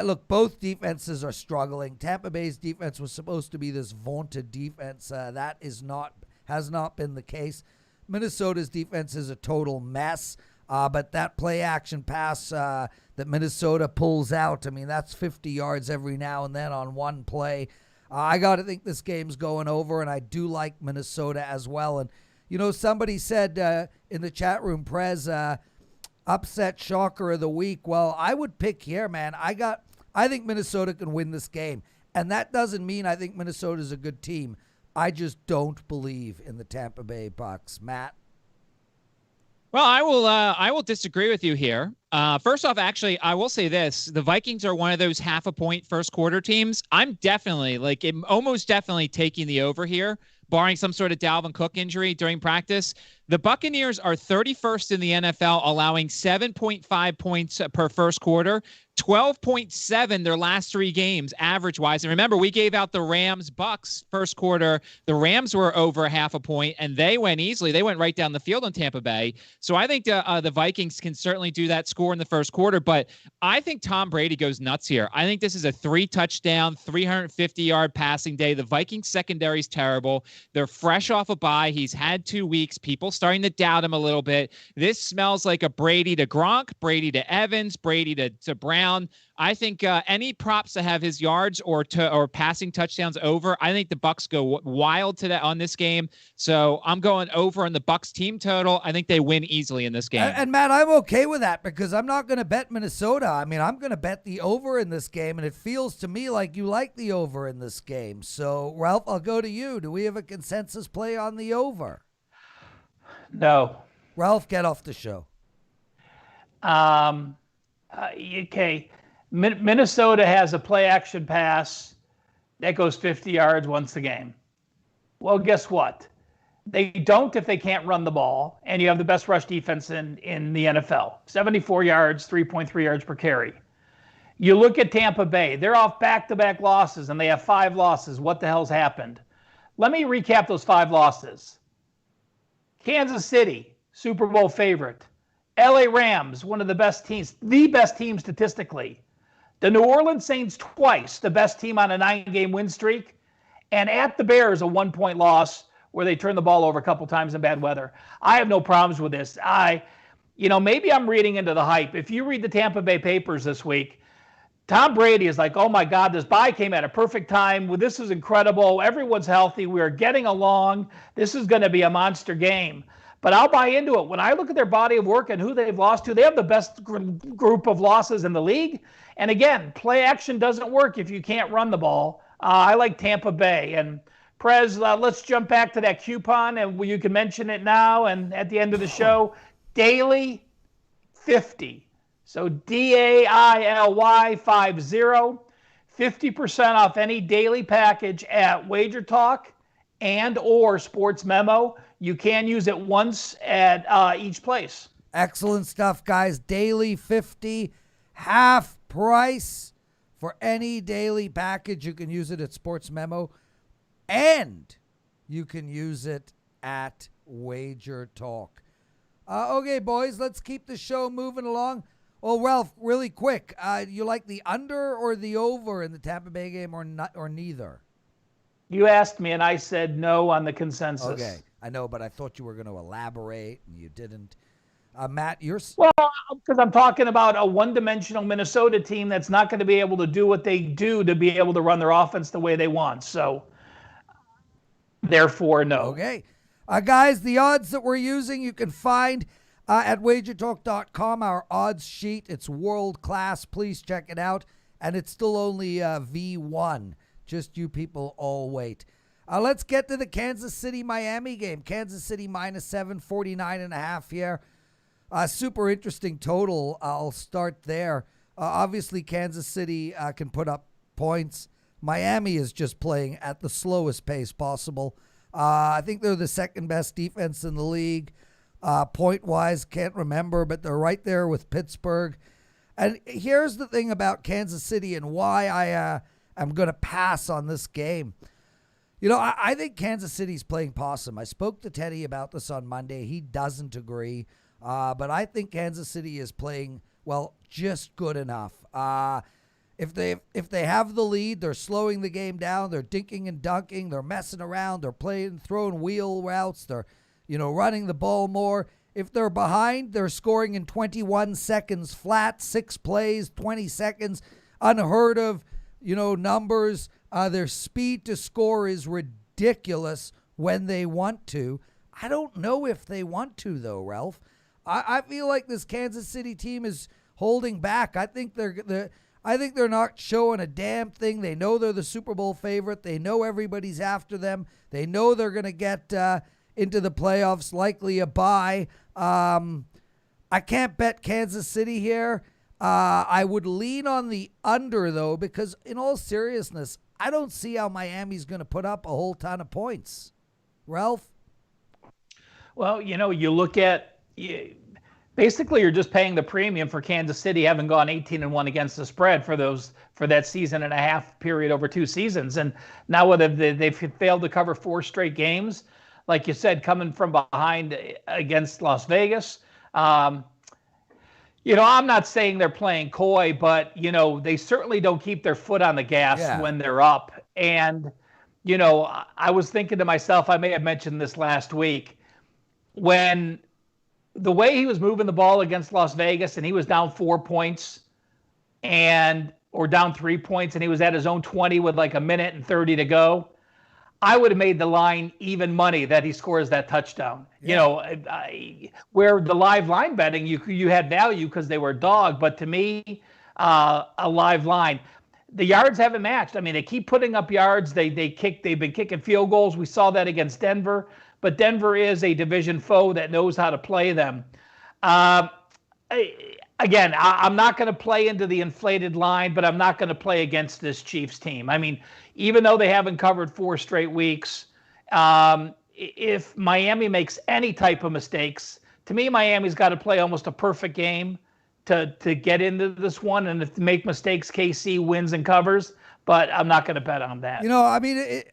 Look, both defenses are struggling. Tampa Bay's defense was supposed to be this vaunted defense. That has not been the case. Minnesota's defense is a total mess. But that play action pass that Minnesota pulls out, I mean, that's 50 yards every now and then on one play. I got to think this game's going over, and I do like Minnesota as well. And, you know, somebody said in the chat room, Prez, upset shocker of the week. Well, I would pick here, man. I think Minnesota can win this game. And that doesn't mean I think Minnesota's a good team. I just don't believe in the Tampa Bay Bucks. Matt? Well, I will disagree with you here. First off, actually, I will say this. The Vikings are one of those half a point first quarter teams. I'm definitely, almost definitely taking the over here. barring some sort of Dalvin Cook injury during practice. The Buccaneers are 31st in the NFL, allowing 7.5 points per first quarter, 12.7 their last 3 games average-wise. And remember, we gave out the Rams-Bucks first quarter. The Rams were over half a point, and they went easily. They went right down the field on Tampa Bay. So I think the Vikings can certainly do that, score in the first quarter. But I think Tom Brady goes nuts here. I think this is a 3-touchdown, 350-yard passing day. The Vikings secondary is terrible. They're fresh off a bye. He's had 2 weeks. People starting to doubt him a little bit. This smells like a Brady to Gronk, Brady to Evans, Brady to Brown. I think any props to have his yards or passing touchdowns over, I think the Bucs go wild today on this game. So I'm going over on the Bucs team total. I think they win easily in this game. And Matt, I'm okay with that because I'm not going to bet Minnesota. I mean, I'm going to bet the over in this game, and it feels to me like you like the over in this game. So, Ralph, I'll go to you. Do we have a consensus play on the over? No. Ralph, get off the show. Okay. Minnesota has a play action pass that goes 50 yards once a game. Well, guess what? They don't if they can't run the ball, and you have the best rush defense in the NFL. 74 yards, 3.3 yards per carry. You look at Tampa Bay. They're off back-to-back losses, and they have 5 losses. What the hell's happened? Let me recap those 5 losses. Kansas City, Super Bowl favorite. LA Rams, one of the best teams statistically. The New Orleans Saints twice, the best team on a 9-game win streak. And at the Bears, a 1-point loss where they turned the ball over a couple times in bad weather. I have no problems with this. Maybe I'm reading into the hype. If you read the Tampa Bay papers this week, Tom Brady is like, oh my God, this bye came at a perfect time. This is incredible. Everyone's healthy. We are getting along. This is going to be a monster game. But I'll buy into it. When I look at their body of work and who they've lost to, they have the best group of losses in the league. And again, play action doesn't work if you can't run the ball. I like Tampa Bay. And Prez, let's jump back to that coupon, and you can mention it now and at the end of the show. DAILY50. So DAILY50. 50% off any daily package at Wager Talk and or Sports Memo. You can use it once at each place. Excellent stuff, guys. DAILY50, half price for any daily package. You can use it at Sports Memo, and you can use it at Wager Talk. Okay, boys, let's keep the show moving along. Well, Ralph, really quick, you like the under or the over in the Tampa Bay game, or not, or neither? You asked me, and I said no on the consensus. Okay, I know, but I thought you were going to elaborate, and you didn't. Matt, you're... Well, because I'm talking about a one-dimensional Minnesota team that's not going to be able to do what they do to be able to run their offense the way they want. So, therefore, no. Okay. Guys, the odds that we're using, you can find at wagertalk.com, our odds sheet. It's world-class. Please check it out. And it's still only V1. Just you people all wait. Let's get to the Kansas City-Miami game. Kansas City -7, 49.5 here. Super interesting total. I'll start there. Obviously, Kansas City can put up points. Miami is just playing at the slowest pace possible. I think they're the second best defense in the league. Point-wise, can't remember, but they're right there with Pittsburgh. And here's the thing about Kansas City and why I am going to pass on this game. You know, I think Kansas City's playing possum. I spoke to Teddy about this on Monday. He doesn't agree. But I think Kansas City is playing, well, just good enough. If they have the lead, they're slowing the game down. They're dinking and dunking. They're messing around. They're throwing wheel routes. They're, running the ball more. If they're behind, they're scoring in 21 seconds flat, 6 plays, 20 seconds, unheard of, numbers. Their speed to score is ridiculous when they want to. I don't know if they want to, though, Ralph. I feel like this Kansas City team is holding back. I think they're not showing a damn thing. They know they're the Super Bowl favorite. They know everybody's after them. They know they're going to get into the playoffs, likely a bye. I can't bet Kansas City here. I would lean on the under, though, because in all seriousness, I don't see how Miami's going to put up a whole ton of points. Ralph? Well, you look at basically you're just paying the premium for Kansas City having gone 18-1 against the spread for that season and a half period over 2 seasons, and now whether they've failed to cover 4 straight games, like you said, coming from behind against Las Vegas. I'm not saying they're playing coy, but they certainly don't keep their foot on the gas when they're up. And I was thinking to myself, I may have mentioned this last week, when the way he was moving the ball against Las Vegas and he was down 4 points or down 3 points and he was at his own 20 with like a minute and 30 to go, I would have made the line even money that he scores that touchdown. Yeah. Where the live line betting, you had value because they were dog, but to me, a live line, the yards haven't matched. I mean, they keep putting up yards. They've been kicking field goals. We saw that against Denver, but Denver is a division foe that knows how to play them. Again, I'm not going to play into the inflated line, but I'm not going to play against this Chiefs team. I mean, even though they haven't covered 4 straight weeks, if Miami makes any type of mistakes, to me, Miami's got to play almost a perfect game to get into this one. And if they make mistakes, KC wins and covers. But I'm not going to bet on that.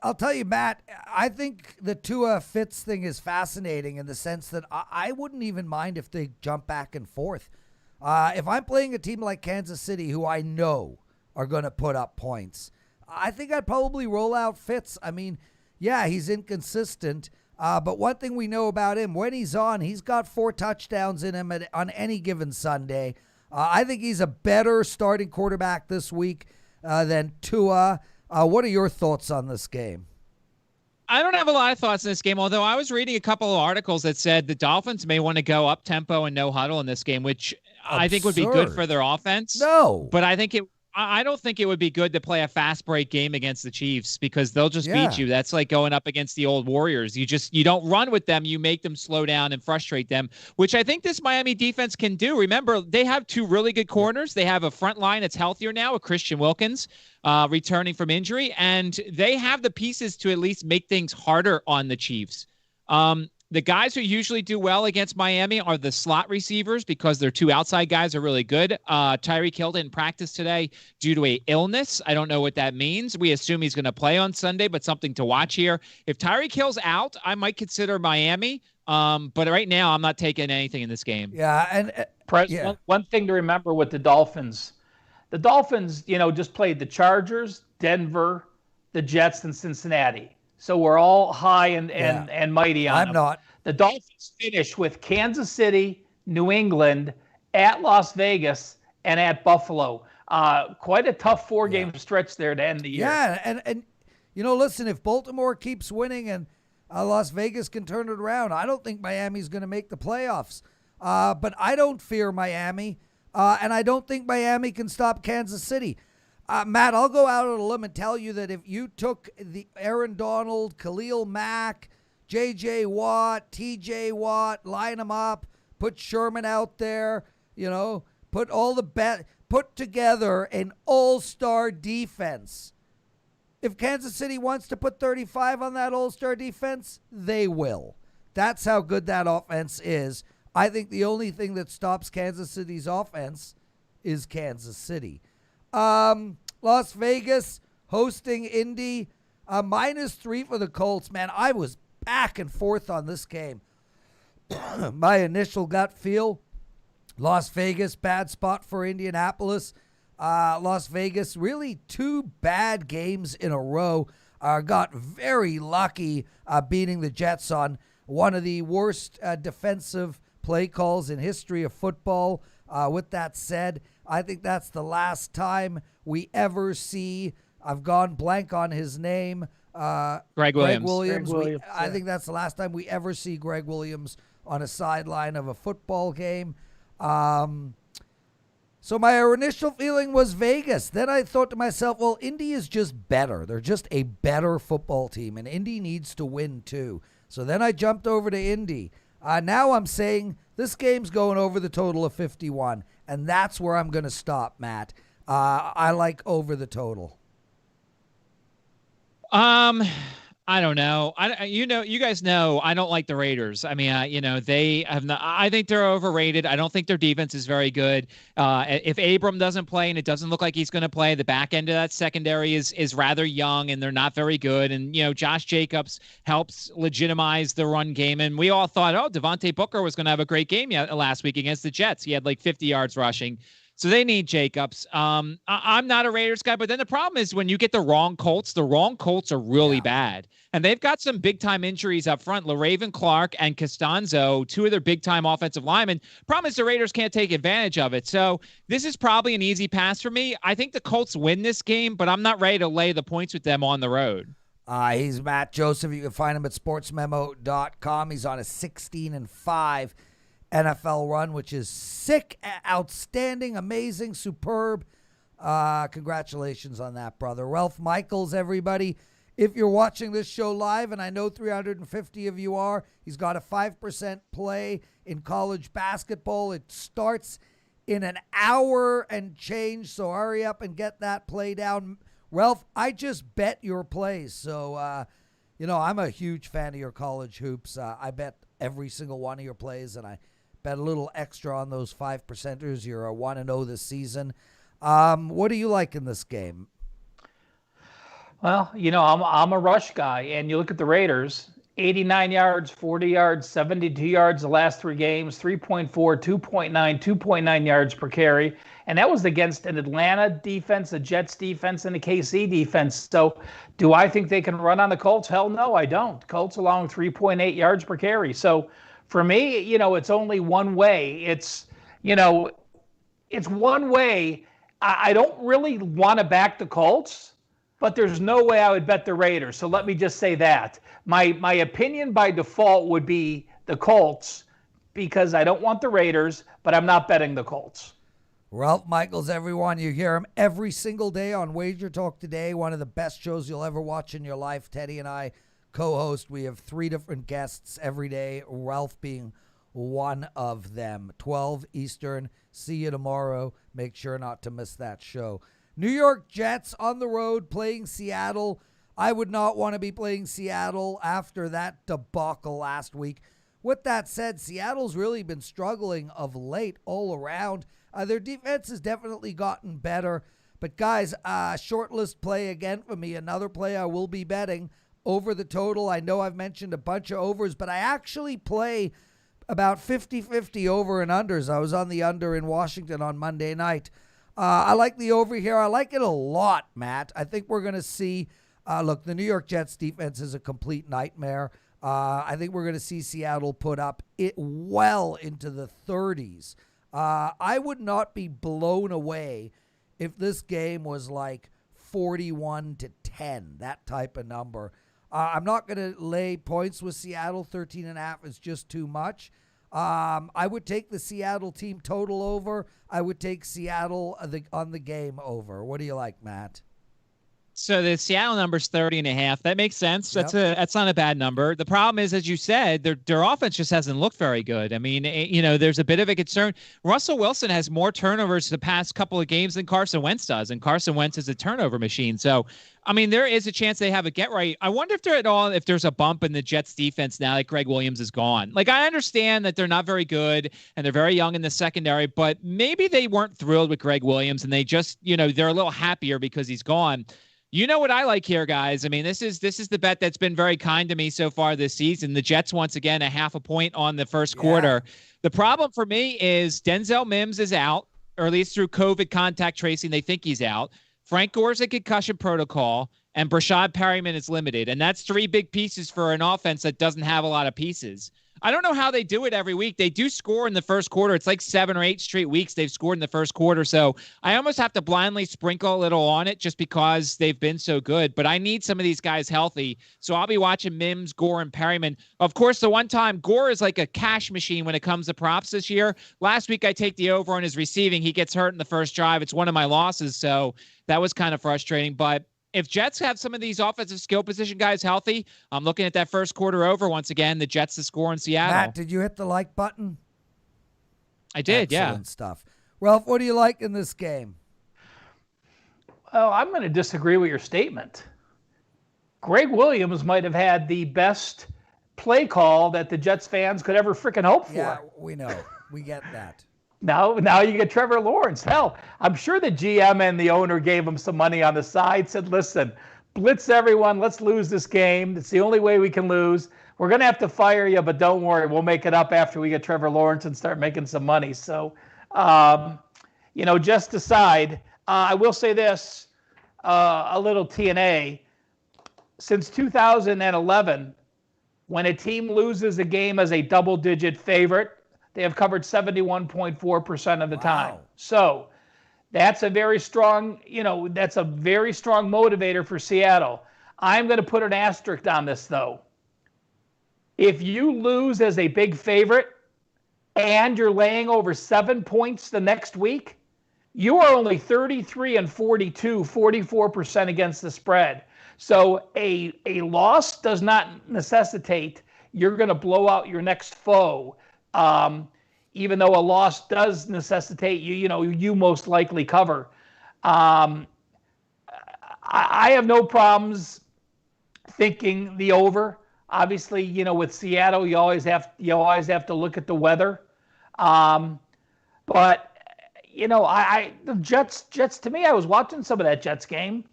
I'll tell you, Matt, I think the Tua Fitz thing is fascinating in the sense that I wouldn't even mind if they jump back and forth. If I'm playing a team like Kansas City, who I know are going to put up points, I think I'd probably roll out Fitz. I mean, yeah, he's inconsistent, but one thing we know about him, when he's on, he's got 4 touchdowns in him on any given Sunday. I think he's a better starting quarterback this week than Tua. What are your thoughts on this game? I don't have a lot of thoughts in this game, although I was reading a couple of articles that said the Dolphins may want to go up tempo and no huddle in this game, which I think would be good for their offense. No. But I don't think it would be good to play a fast break game against the Chiefs because they'll just beat you. That's like going up against the old Warriors. You don't run with them. You make them slow down and frustrate them, which I think this Miami defense can do. Remember, they have 2 really good corners. They have a front line that's healthier now with Christian Wilkins returning from injury, and they have the pieces to at least make things harder on the Chiefs. The guys who usually do well against Miami are the slot receivers because their 2 outside guys are really good. Tyreek Hill didn't practice today due to an illness. I don't know what that means. We assume he's going to play on Sunday, but something to watch here. If Tyreek Hill's out, I might consider Miami. But right now, I'm not taking anything in this game. Yeah, and one thing to remember with the Dolphins, just played the Chargers, Denver, the Jets, and Cincinnati. So we're all high and mighty on them. I'm not. The Dolphins finish with Kansas City, New England, at Las Vegas, and at Buffalo. Quite a tough 4-game stretch there to end the year. Yeah, and listen, if Baltimore keeps winning and Las Vegas can turn it around, I don't think Miami's going to make the playoffs. But I don't fear Miami, and I don't think Miami can stop Kansas City. Matt, I'll go out on a limb and tell you that if you took the Aaron Donald, Khalil Mack, J.J. Watt, T.J. Watt, line them up, put Sherman out there, put together an all-star defense. If Kansas City wants to put 35 on that all-star defense, they will. That's how good that offense is. I think the only thing that stops Kansas City's offense is Kansas City. Las Vegas hosting Indy, -3 for the Colts. Man, I was back and forth on this game. My initial gut feel, Las Vegas, bad spot for Indianapolis. Las Vegas, really 2 bad games in a row. Got very lucky beating the Jets on one of the worst defensive play calls in history of football. With that said, I think that's the last time we ever see, I've gone blank on his name, Greg Williams. Greg Williams. I think that's the last time we ever see Greg Williams on a sideline of a football game. So my initial feeling was Vegas. Then I thought to myself, well, Indy is just better. They're just a better football team, and Indy needs to win too. So then I jumped over to Indy. Now I'm saying this game's going over the total of 51, and that's where I'm going to stop, Matt. I like over the total. I don't know. You guys know I don't like the Raiders. I mean, they have not. I think they're overrated. I don't think their defense is very good. If Abram doesn't play, and it doesn't look like he's going to play, the back end of that secondary is rather young, and they're not very good. And Josh Jacobs helps legitimize the run game. And we all thought, oh, Devontae Booker was going to have a great game last week against the Jets. He had like 50 yards rushing. So they need Jacobs. I'm not a Raiders guy, but then the problem is when you get the wrong Colts are really bad. And they've got some big-time injuries up front. LaRaven Clark and Costanzo, two of their big-time offensive linemen. Problem is the Raiders can't take advantage of it. So this is probably an easy pass for me. I think the Colts win this game, but I'm not ready to lay the points with them on the road. He's Matt Joseph. You can find him at sportsmemo.com. He's on a 16-5 NFL run, which is sick, outstanding, amazing, superb. Congratulations on that, brother. Ralph Michaels, everybody. If you're watching this show live, and I know 350 of you are, he's got a 5% play in college basketball. It starts in an hour and change, so hurry up and get that play down. Ralph, I just bet your plays, so, I'm a huge fan of your college hoops. I bet every single one of your plays, and I bet a little extra on those 5%ers. You're a 1-0 this season. What do you like in this game? Well, I'm a rush guy, and you look at the Raiders, 89 yards, 40 yards, 72 yards the last three games, 3.4, 2.9, 2.9 yards per carry. And that was against an Atlanta defense, a Jets defense, and a KC defense. So do I think they can run on the Colts? Hell no, I don't. Colts allowing 3.8 yards per carry. So for me, it's only one way. It's one way. I don't really want to back the Colts, but there's no way I would bet the Raiders. So let me just say that. My opinion by default would be the Colts because I don't want the Raiders, but I'm not betting the Colts. Ralph Michaels, everyone. You hear him every single day on Wager Talk Today, one of the best shows you'll ever watch in your life. Teddy and I co-host. We have 3 different guests every day, Ralph being one of them. 12 Eastern. See you tomorrow. Make sure not to miss that show. New York Jets on the road playing Seattle. I would not want to be playing Seattle after that debacle last week. With that said, Seattle's really been struggling of late all around. Their defense has definitely gotten better. But guys, short list play again for me. Another play I will be betting over the total. I know I've mentioned a bunch of overs, but I actually play about 50-50 over and unders. I was on the under in Washington on Monday night. I like the over here. I like it a lot, Matt. I think we're going to see, look, the New York Jets defense is a complete nightmare. I think we're going to see Seattle put up it well into the 30s. I would not be blown away if this game was like 41-10, that type of number. I'm not going to lay points with Seattle. 13.5 is just too much. I would take the Seattle team total over. I would take Seattle on the game over. What do you like, Matt? So the Seattle number's 30.5. That makes sense. Yep. That's not a bad number. The problem is, as you said, their offense just hasn't looked very good. I mean, there's a bit of a concern. Russell Wilson has more turnovers the past couple of games than Carson Wentz does, and Carson Wentz is a turnover machine. So, I mean, there is a chance they have a get right. I wonder if there's a bump in the Jets defense now that Greg Williams is gone. Like, I understand that they're not very good and they're very young in the secondary, but maybe they weren't thrilled with Greg Williams and they just, they're a little happier because he's gone. You know what I like here, guys? I mean, this is the bet that's been very kind to me so far this season. The Jets, once again, a half a point on the first quarter. The problem for me is Denzel Mims is out, or at least through COVID contact tracing, they think he's out. Frank Gore's in concussion protocol, and Brashad Perryman is limited. And that's 3 big pieces for an offense that doesn't have a lot of pieces. I don't know how they do it every week. They do score in the first quarter. It's like 7 or 8 straight weeks they've scored in the first quarter. So I almost have to blindly sprinkle a little on it just because they've been so good. But I need some of these guys healthy. So I'll be watching Mims, Gore, and Perryman. Of course, the one time Gore is like a cash machine when it comes to props this year. Last week I take the over on his receiving. He gets hurt in the first drive. It's one of my losses. So that was kind of frustrating. But if Jets have some of these offensive skill position guys healthy, I'm looking at that first quarter over once again. The Jets to score in Seattle. Matt, did you hit the like button? I did, Excellent stuff. Ralph, what do you like in this game? Well, I'm going to disagree with your statement. Greg Williams might have had the best play call that the Jets fans could ever freaking hope for. Yeah, we know. We get that. Now you get Trevor Lawrence. Hell, I'm sure the GM and the owner gave him some money on the side, said, listen, blitz everyone. Let's lose this game. It's the only way we can lose. We're going to have to fire you, but don't worry. We'll make it up after we get Trevor Lawrence and start making some money. So, just aside, I will say this, a little TNA. Since 2011, when a team loses a game as a double-digit favorite, they have covered 71.4% of the time. So that's a very strong, that's a very strong motivator for Seattle. I'm going to put an asterisk on this, though. If you lose as a big favorite and you're laying over 7 points the next week, you are only 33 and 42, 44% against the spread. So a loss does not necessitate you're going to blow out your next foe. Even though a loss does necessitate you most likely cover. I have no problems thinking the over. Obviously, with Seattle, you always have to look at the weather. But the Jets to me, I was watching some of that Jets game.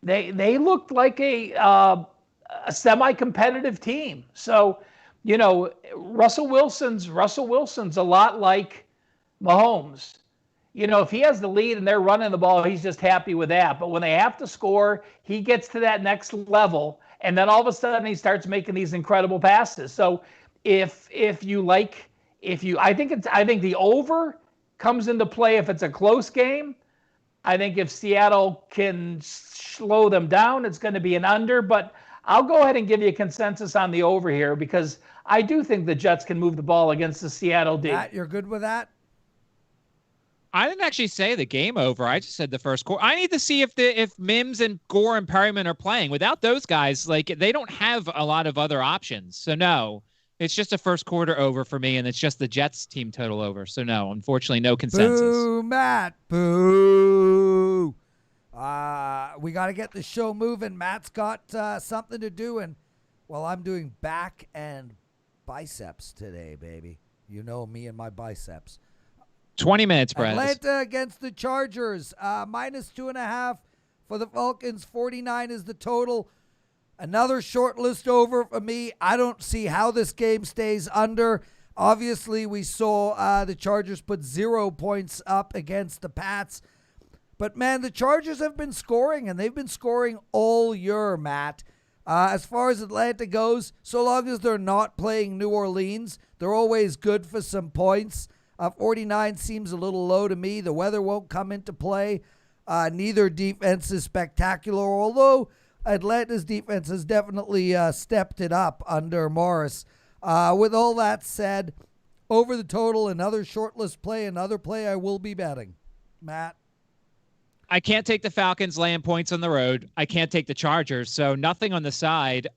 They looked like a semi-competitive team. So, Russell Wilson's a lot like Mahomes. If he has the lead and they're running the ball, he's just happy with that. But when they have to score, he gets to that next level, and then all of a sudden he starts making these incredible passes. So I think the over comes into play if it's a close game. I think if Seattle can slow them down, it's going to be an under. But I'll go ahead and give you a consensus on the over here because I do think the Jets can move the ball against the Seattle D. Matt, you're good with that? I didn't actually say the game over. I just said the first quarter. I need to see if Mims and Gore and Perryman are playing. Without those guys, they don't have a lot of other options. So no, it's just a first quarter over for me, and it's just the Jets team total over. So no, unfortunately, no consensus. Boo, Matt. Boo. We got to get the show moving. Matt's got something to do, and I'm doing back and biceps today, baby. You know me and my biceps. 20 minutes, Prez. Atlanta against the Chargers. -2.5 for the Falcons. 49 is the total. Another short list over for me. I don't see how this game stays under. Obviously, we saw the Chargers put 0 points up against the Pats. But, man, the Chargers have been scoring, and they've been scoring all year, Matt. As far as Atlanta goes, so long as they're not playing New Orleans, they're always good for some points. 49 seems a little low to me. The weather won't come into play. Neither defense is spectacular, although Atlanta's defense has definitely stepped it up under Morris. With all that said, over the total, another shortlist play, another play I will be betting. Matt? I can't take the Falcons laying points on the road. I can't take the Chargers, so nothing on the side.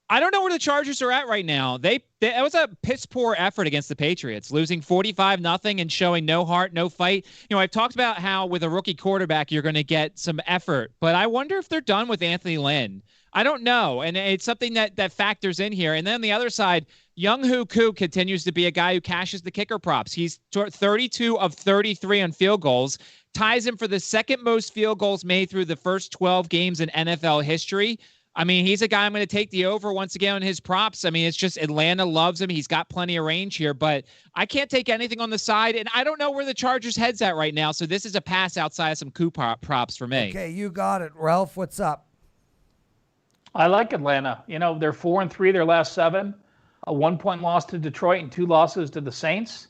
I don't know where the Chargers are at right now. That was a piss poor effort against the Patriots, losing 45-0 and showing no heart, no fight. I've talked about how with a rookie quarterback you're going to get some effort, but I wonder if they're done with Anthony Lynn. I don't know, and it's something that factors in here. And then on the other side, Young-Hoo Koo continues to be a guy who cashes the kicker props. He's 32 of 33 on field goals, ties him for the second most field goals made through the first 12 games in NFL history. I mean, he's a guy I'm going to take the over once again on his props. I mean, it's just Atlanta loves him. He's got plenty of range here, but I can't take anything on the side, and I don't know where the Chargers' head's at right now, so this is a pass outside of some coup props for me. Okay, you got it. Ralph, what's up? I like Atlanta. They're 4-3 their last 7, a 1-point loss to Detroit and 2 losses to the Saints.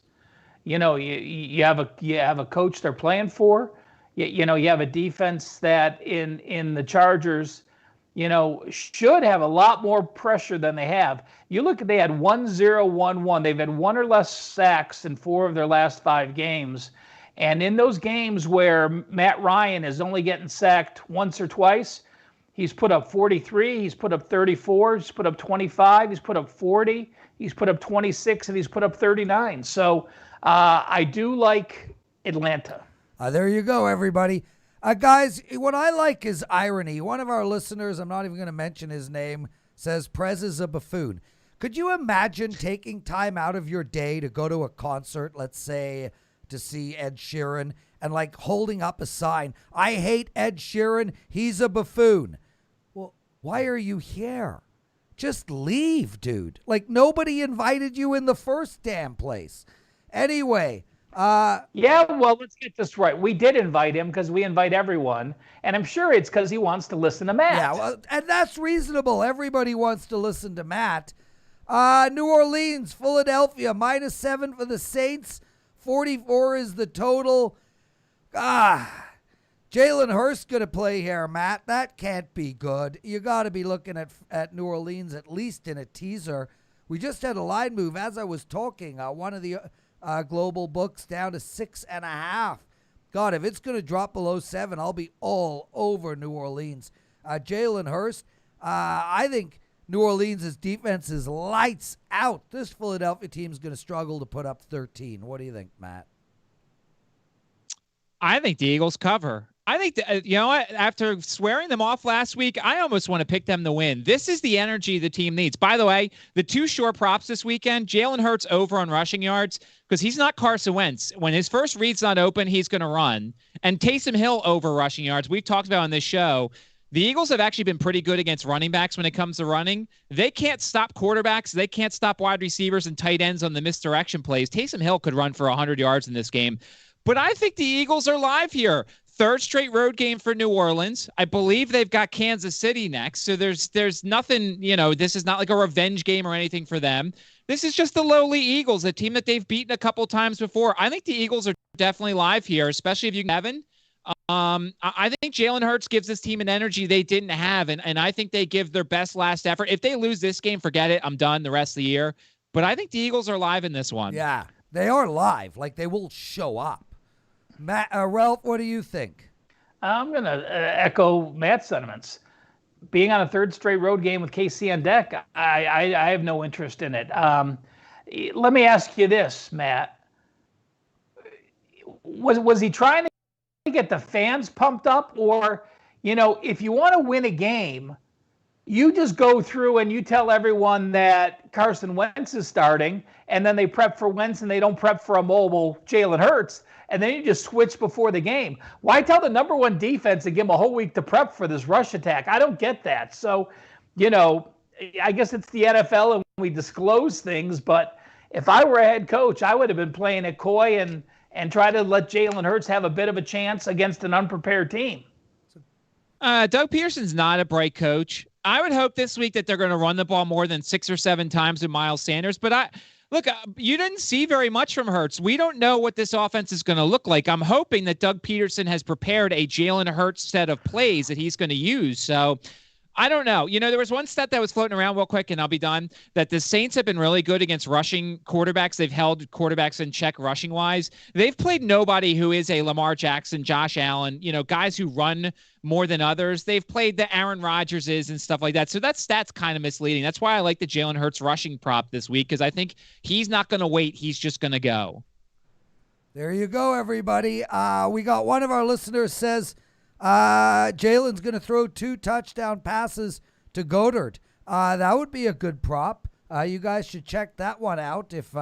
You have a coach they're playing for. You have a defense that in the Chargers – should have a lot more pressure than they have. You look at, they had 1-0-1-1. They've had 1 or less sacks in 4 of their last 5 games. And in those games where Matt Ryan is only getting sacked once or twice, he's put up 43, he's put up 34, he's put up 25, he's put up 40, he's put up 26, and he's put up 39. So I do like Atlanta. There you go, everybody. Guys, what I like is irony. One of our listeners, I'm not even going to mention his name, says Prez is a buffoon. Could you imagine taking time out of your day to go to a concert, let's say to see Ed Sheeran, and like holding up a sign, I hate Ed Sheeran, he's a buffoon. Well, why are you here? Just leave, dude. Like, nobody invited you in the first damn place. Anyway. Yeah, well, let's get this right. We did invite him because we invite everyone. And I'm sure it's because he wants to listen to Matt. Yeah, well, and that's reasonable. Everybody wants to listen to Matt. New Orleans, Philadelphia, -7 for the Saints. 44 is the total. Jalen Hurts going to play here, Matt. That can't be good. You got to be looking at New Orleans at least in a teaser. We just had a line move as I was talking. One of the global books down to 6.5. God, if it's going to drop below 7, I'll be all over New Orleans. Jalen Hurts, I think New Orleans' defense is lights out. This Philadelphia team is going to struggle to put up 13. What do you think, Matt? I think the Eagles cover. I think, you know what, after swearing them off last week, I almost want to pick them to win. This is the energy the team needs. By the way, the two shore props this weekend, Jalen Hurts over on rushing yards, because he's not Carson Wentz. When his first read's not open, he's going to run. And Taysom Hill over rushing yards. We've talked about on this show, the Eagles have actually been pretty good against running backs when it comes to running. They can't stop quarterbacks. They can't stop wide receivers and tight ends on the misdirection plays. Taysom Hill could run for 100 yards in this game. But I think the Eagles are live here. Third straight road game for New Orleans. I believe they've got Kansas City next. So there's nothing, this is not like a revenge game or anything for them. This is just the lowly Eagles, a team that they've beaten a couple times before. I think the Eagles are definitely live here, especially if you can Evan. I think Jalen Hurts gives this team an energy they didn't have, and I think they give their best last effort. If they lose this game, forget it. I'm done the rest of the year. But I think the Eagles are live in this one. Yeah, they are live. Like, they will show up. Matt, Ralph, what do you think? I'm going to echo Matt's sentiments. Being on a third straight road game with KC on deck, I have no interest in it. Let me ask you this, Matt. Was he trying to get the fans pumped up? Or, if you want to win a game, you just go through and you tell everyone that Carson Wentz is starting, and then they prep for Wentz and they don't prep for a mobile Jalen Hurts. And then you just switch before the game. Why tell the number one defense to give them a whole week to prep for this rush attack? I don't get that. So, I guess it's the NFL and we disclose things. But if I were a head coach, I would have been playing it coy and try to let Jalen Hurts have a bit of a chance against an unprepared team. Doug Peterson's not a bright coach. I would hope this week that they're going to run the ball more than 6 or 7 times with Miles Sanders. But Look, you didn't see very much from Hurts. We don't know what this offense is going to look like. I'm hoping that Doug Peterson has prepared a Jalen Hurts set of plays that he's going to use. So I don't know. There was one stat that was floating around real quick, and I'll be done, that the Saints have been really good against rushing quarterbacks. They've held quarterbacks in check rushing-wise. They've played nobody who is a Lamar Jackson, Josh Allen, guys who run more than others. They've played the Aaron Rodgerses and stuff like that. So that stat's kind of misleading. That's why I like the Jalen Hurts rushing prop this week, because I think he's not going to wait. He's just going to go. There you go, everybody. We got one of our listeners says, Jalen's going to throw 2 touchdown passes to Goddard. That would be a good prop. You guys should check that one out if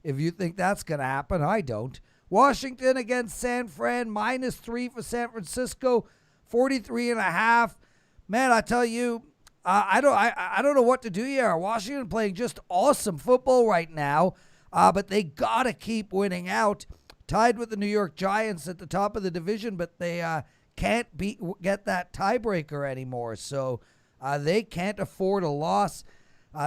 you think that's going to happen. I don't. Washington against San Fran, -3 for San Francisco, 43.5. Man, I tell you, I don't know what to do here. Washington playing just awesome football right now, but they got to keep winning out. Tied with the New York Giants at the top of the division, but they can't get that tiebreaker anymore, so they can't afford a loss.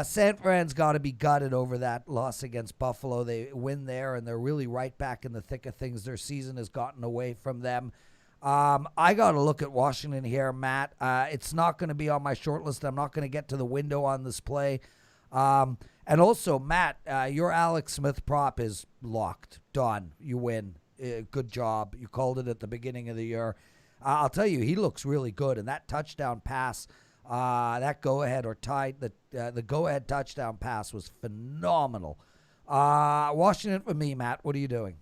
San Fran's got to be gutted over that loss against Buffalo. They win there, and they're really right back in the thick of things. Their season has gotten away from them. I got to look at Washington here, Matt. It's not going to be on my short list. I'm not going to get to the window on this play. And also, Matt, your Alex Smith prop is locked. Done. You win. Good job. You called it at the beginning of the year. I'll tell you, he looks really good. And that touchdown pass, that go-ahead or tied, the go-ahead touchdown pass was phenomenal. Washington for me, Matt. What are you doing?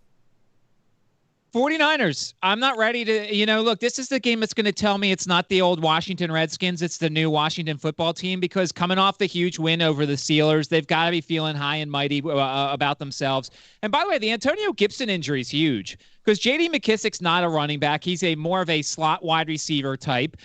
49ers. I'm not ready to, look, this is the game that's going to tell me it's not the old Washington Redskins. It's the new Washington football team, because coming off the huge win over the Steelers, they've got to be feeling high and mighty about themselves. And by the way, the Antonio Gibson injury is huge, because J.D. McKissic's not a running back. He's more of a slot wide receiver type.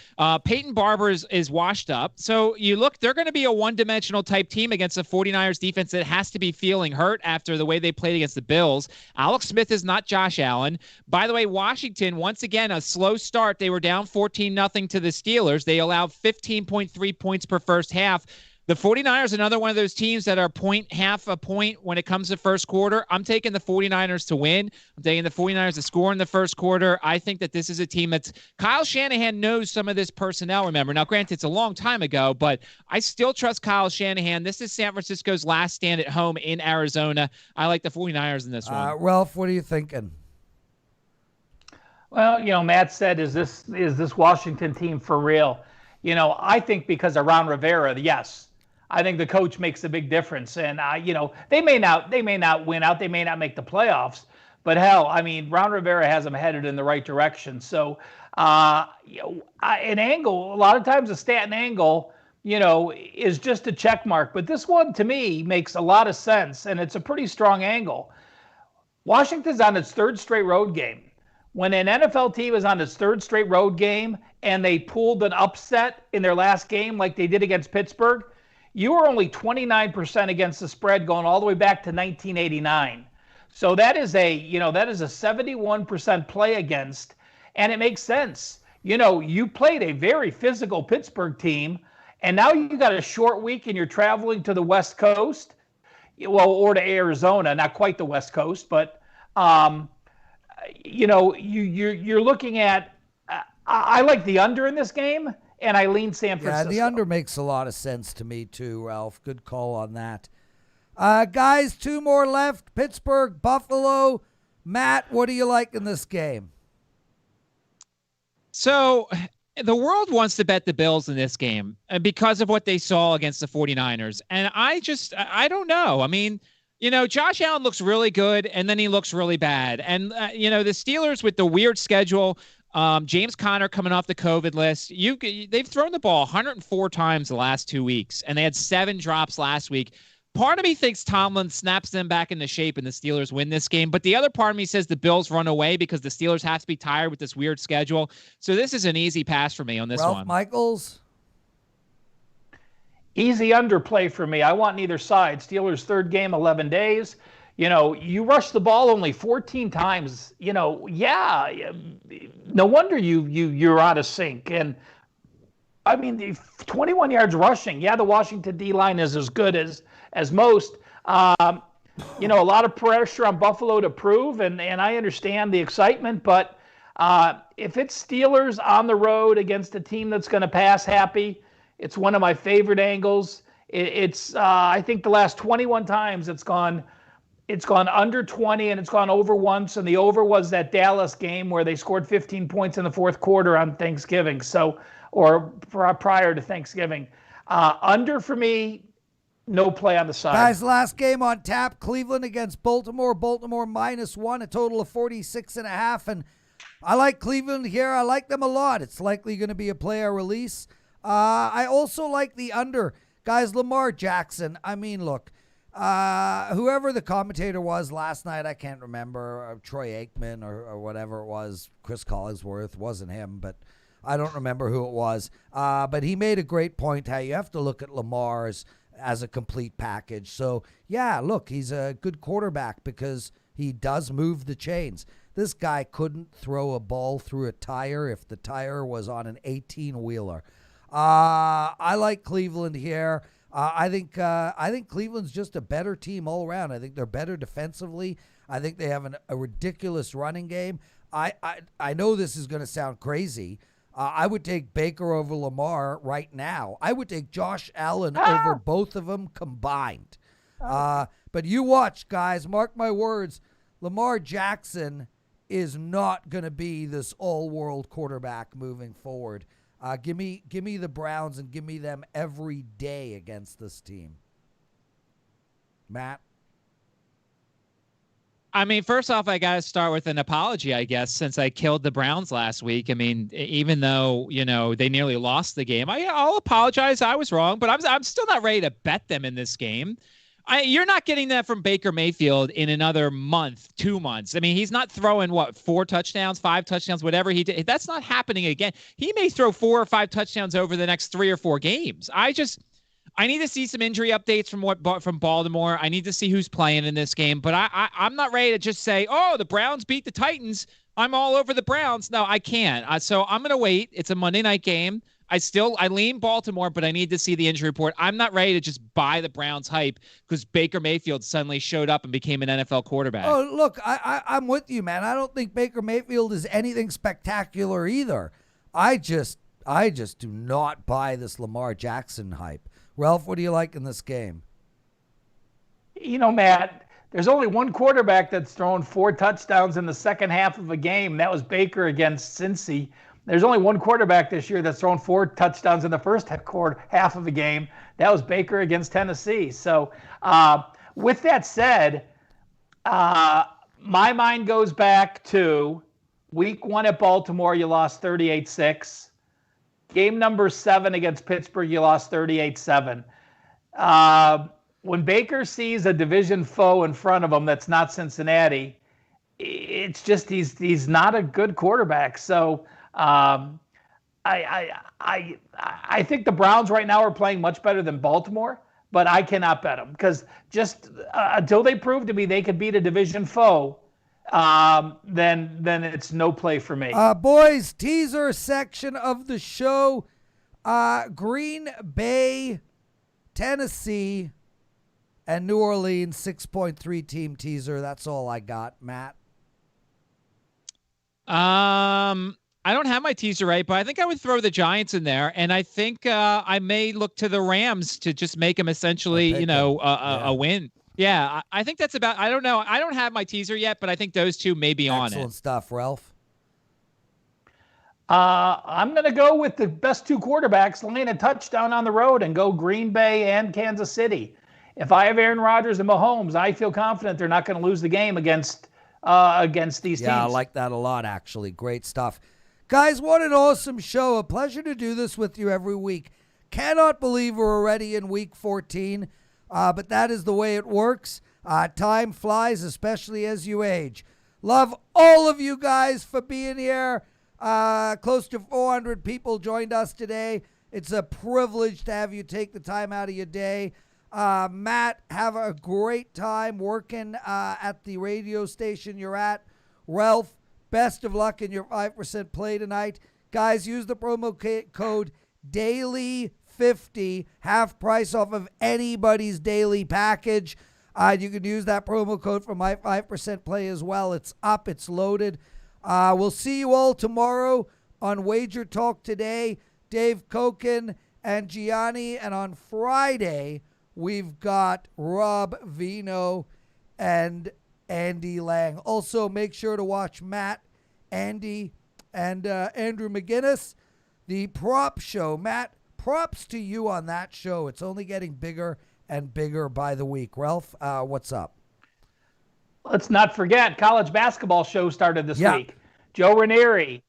Peyton Barber is washed up. So you look, they're going to be a one-dimensional type team against the 49ers defense that has to be feeling hurt after the way they played against the Bills. Alex Smith is not Josh Allen. By the way, Washington, once again, a slow start. They were down 14-0 to the Steelers. They allowed 15.3 points per first half. The 49ers, another one of those teams that are half a point when it comes to first quarter. I'm taking the 49ers to win. I'm taking the 49ers to score in the first quarter. I think that this is a team that's – Kyle Shanahan knows some of this personnel, remember. Now, granted, it's a long time ago, but I still trust Kyle Shanahan. This is San Francisco's last stand at home in Arizona. I like the 49ers in this one. Ralph, what are you thinking? Well, Matt said, is this Washington team for real? I think because of Ron Rivera, yes. I think the coach makes a big difference, and they may not win out, they may not make the playoffs, but hell, Ron Rivera has them headed in the right direction. So, an angle, a lot of times a stat and angle, is just a check mark, but this one to me makes a lot of sense, and it's a pretty strong angle. Washington's on its third straight road game. When an NFL team is on its third straight road game and they pulled an upset in their last game like they did against Pittsburgh, you were only 29% against the spread going all the way back to 1989. So that is a 71% play against, and it makes sense. You played a very physical Pittsburgh team, and now you got a short week and you're traveling to the West Coast, or to Arizona, not quite the West Coast, but you're looking at. I like the under in this game. And I lean San Francisco. Yeah, the under makes a lot of sense to me too, Ralph. Good call on that. Guys, 2 more left. Pittsburgh, Buffalo. Matt, what do you like in this game? So the world wants to bet the Bills in this game because of what they saw against the 49ers. And I don't know. Josh Allen looks really good, and then he looks really bad. And, the Steelers with the weird schedule, James Conner coming off the COVID list. They've thrown the ball 104 times the last 2 weeks, and they had 7 drops last week. Part of me thinks Tomlin snaps them back into shape and the Steelers win this game. But the other part of me says the Bills run away because the Steelers have to be tired with this weird schedule. So this is an easy pass for me on this Ralph one. Michaels? Easy underplay for me. I want neither side. Steelers' third game, 11 days. You rush the ball only 14 times. No wonder you're out of sync. And the 21 yards rushing. Yeah, the Washington D-line is as good as most. A lot of pressure on Buffalo to prove, and I understand the excitement. But if it's Steelers on the road against a team that's going to pass happy, it's one of my favorite angles. I think the last 21 times it's gone under 20 and it's gone over once. And the over was that Dallas game where they scored 15 points in the fourth quarter on Thanksgiving. Or prior to Thanksgiving. Under for me, no play on the side. Guys, last game on tap, Cleveland against Baltimore. Baltimore -1, a total of 46.5. And I like Cleveland here. I like them a lot. It's likely going to be a player release. I also like the under. Guys, Lamar Jackson. Look. Whoever the commentator was last night, I can't remember, Troy Aikman or whatever it was, Chris Collinsworth, wasn't him, but I don't remember who it was. But he made a great point how you have to look at Lamar as a complete package. So, yeah, look, he's a good quarterback because he does move the chains. This guy couldn't throw a ball through a tire if the tire was on an 18-wheeler. I like Cleveland here. I think Cleveland's just a better team all around. I think they're better defensively. I think they have a ridiculous running game. I know this is going to sound crazy. I would take Baker over Lamar right now. I would take Josh Allen over both of them combined. But you watch, guys. Mark my words. Lamar Jackson is not going to be this all-world quarterback moving forward. Give me the Browns and give me them every day against this team. Matt? I mean, first off, I got to start with an apology, I guess, since I killed the Browns last week. I mean, even though, they nearly lost the game, I'll apologize. I was wrong, but I'm still not ready to bet them in this game. You're not getting that from Baker Mayfield in another month, 2 months. I mean, he's not throwing 4 touchdowns, 5 touchdowns, whatever he did. That's not happening again. He may throw 4 or 5 touchdowns over the next 3 or 4 games. I need to see some injury updates from Baltimore. I need to see who's playing in this game, but I'm not ready to just say, oh, the Browns beat the Titans, I'm all over the Browns. No, I can't. So I'm going to wait. It's a Monday night game. I lean Baltimore, but I need to see the injury report. I'm not ready to just buy the Browns hype because Baker Mayfield suddenly showed up and became an NFL quarterback. Oh, look, I'm with you, man. I don't think Baker Mayfield is anything spectacular either. I just do not buy this Lamar Jackson hype. Ralph, what do you like in this game? Matt, there's only one quarterback that's thrown 4 touchdowns in the second half of a game. That was Baker against Cincy. There's only one quarterback this year that's thrown 4 touchdowns in the first half of a game. That was Baker against Tennessee. So with that said, my mind goes back to week 1 at Baltimore, you lost 38-6. Game number 7 against Pittsburgh, you lost 38-7. When Baker sees a division foe in front of him that's not Cincinnati, it's just he's not a good quarterback. So I think the Browns right now are playing much better than Baltimore, but I cannot bet them because just until they prove to me they could beat a division foe, then it's no play for me. Boys, teaser section of the show. Green Bay, Tennessee, and New Orleans 6.3 team teaser. That's all I got, Matt. I don't have my teaser right, but I think I would throw the Giants in there, and I think I may look to the Rams to just make them essentially, a win. Yeah, I think that's about. I don't know. I don't have my teaser yet, but I think those two may be on it. Excellent stuff, Ralph. I'm going to go with the best 2 quarterbacks laying a touchdown on the road and go Green Bay and Kansas City. If I have Aaron Rodgers and Mahomes, I feel confident they're not going to lose the game against these teams. Yeah, I like that a lot, actually. Great stuff. Guys, what an awesome show. A pleasure to do this with you every week. Cannot believe we're already in week 14, but that is the way it works. Time flies, especially as you age. Love all of you guys for being here. Close to 400 people joined us today. It's a privilege to have you take the time out of your day. Matt, have a great time working at the radio station you're at. Ralph, best of luck in your 5% play tonight. Guys, use the promo code DAILY50, half price off of anybody's daily package. You can use that promo code for my 5% play as well. It's up, it's loaded. We'll see you all tomorrow on Wager Talk Today. Dave Koken and Gianni. And on Friday, we've got Rob Vino and Andy Lang. Also, make sure to watch Matt, Andy, and Andrew McGinnis, the prop show. Matt, props to you on that show. It's only getting bigger and bigger by the week. Ralph, what's up? Let's not forget, college basketball show started this week. Joe Ranieri,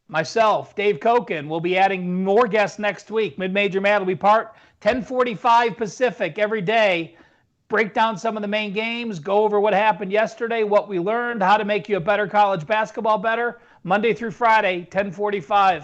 myself, Dave Koken will be adding more guests next week. Mid-Major Mad will be part 10:45 Pacific every day. Break down some of the main games, go over what happened yesterday, what we learned, how to make you a better college basketball better. Monday through Friday, 10:45.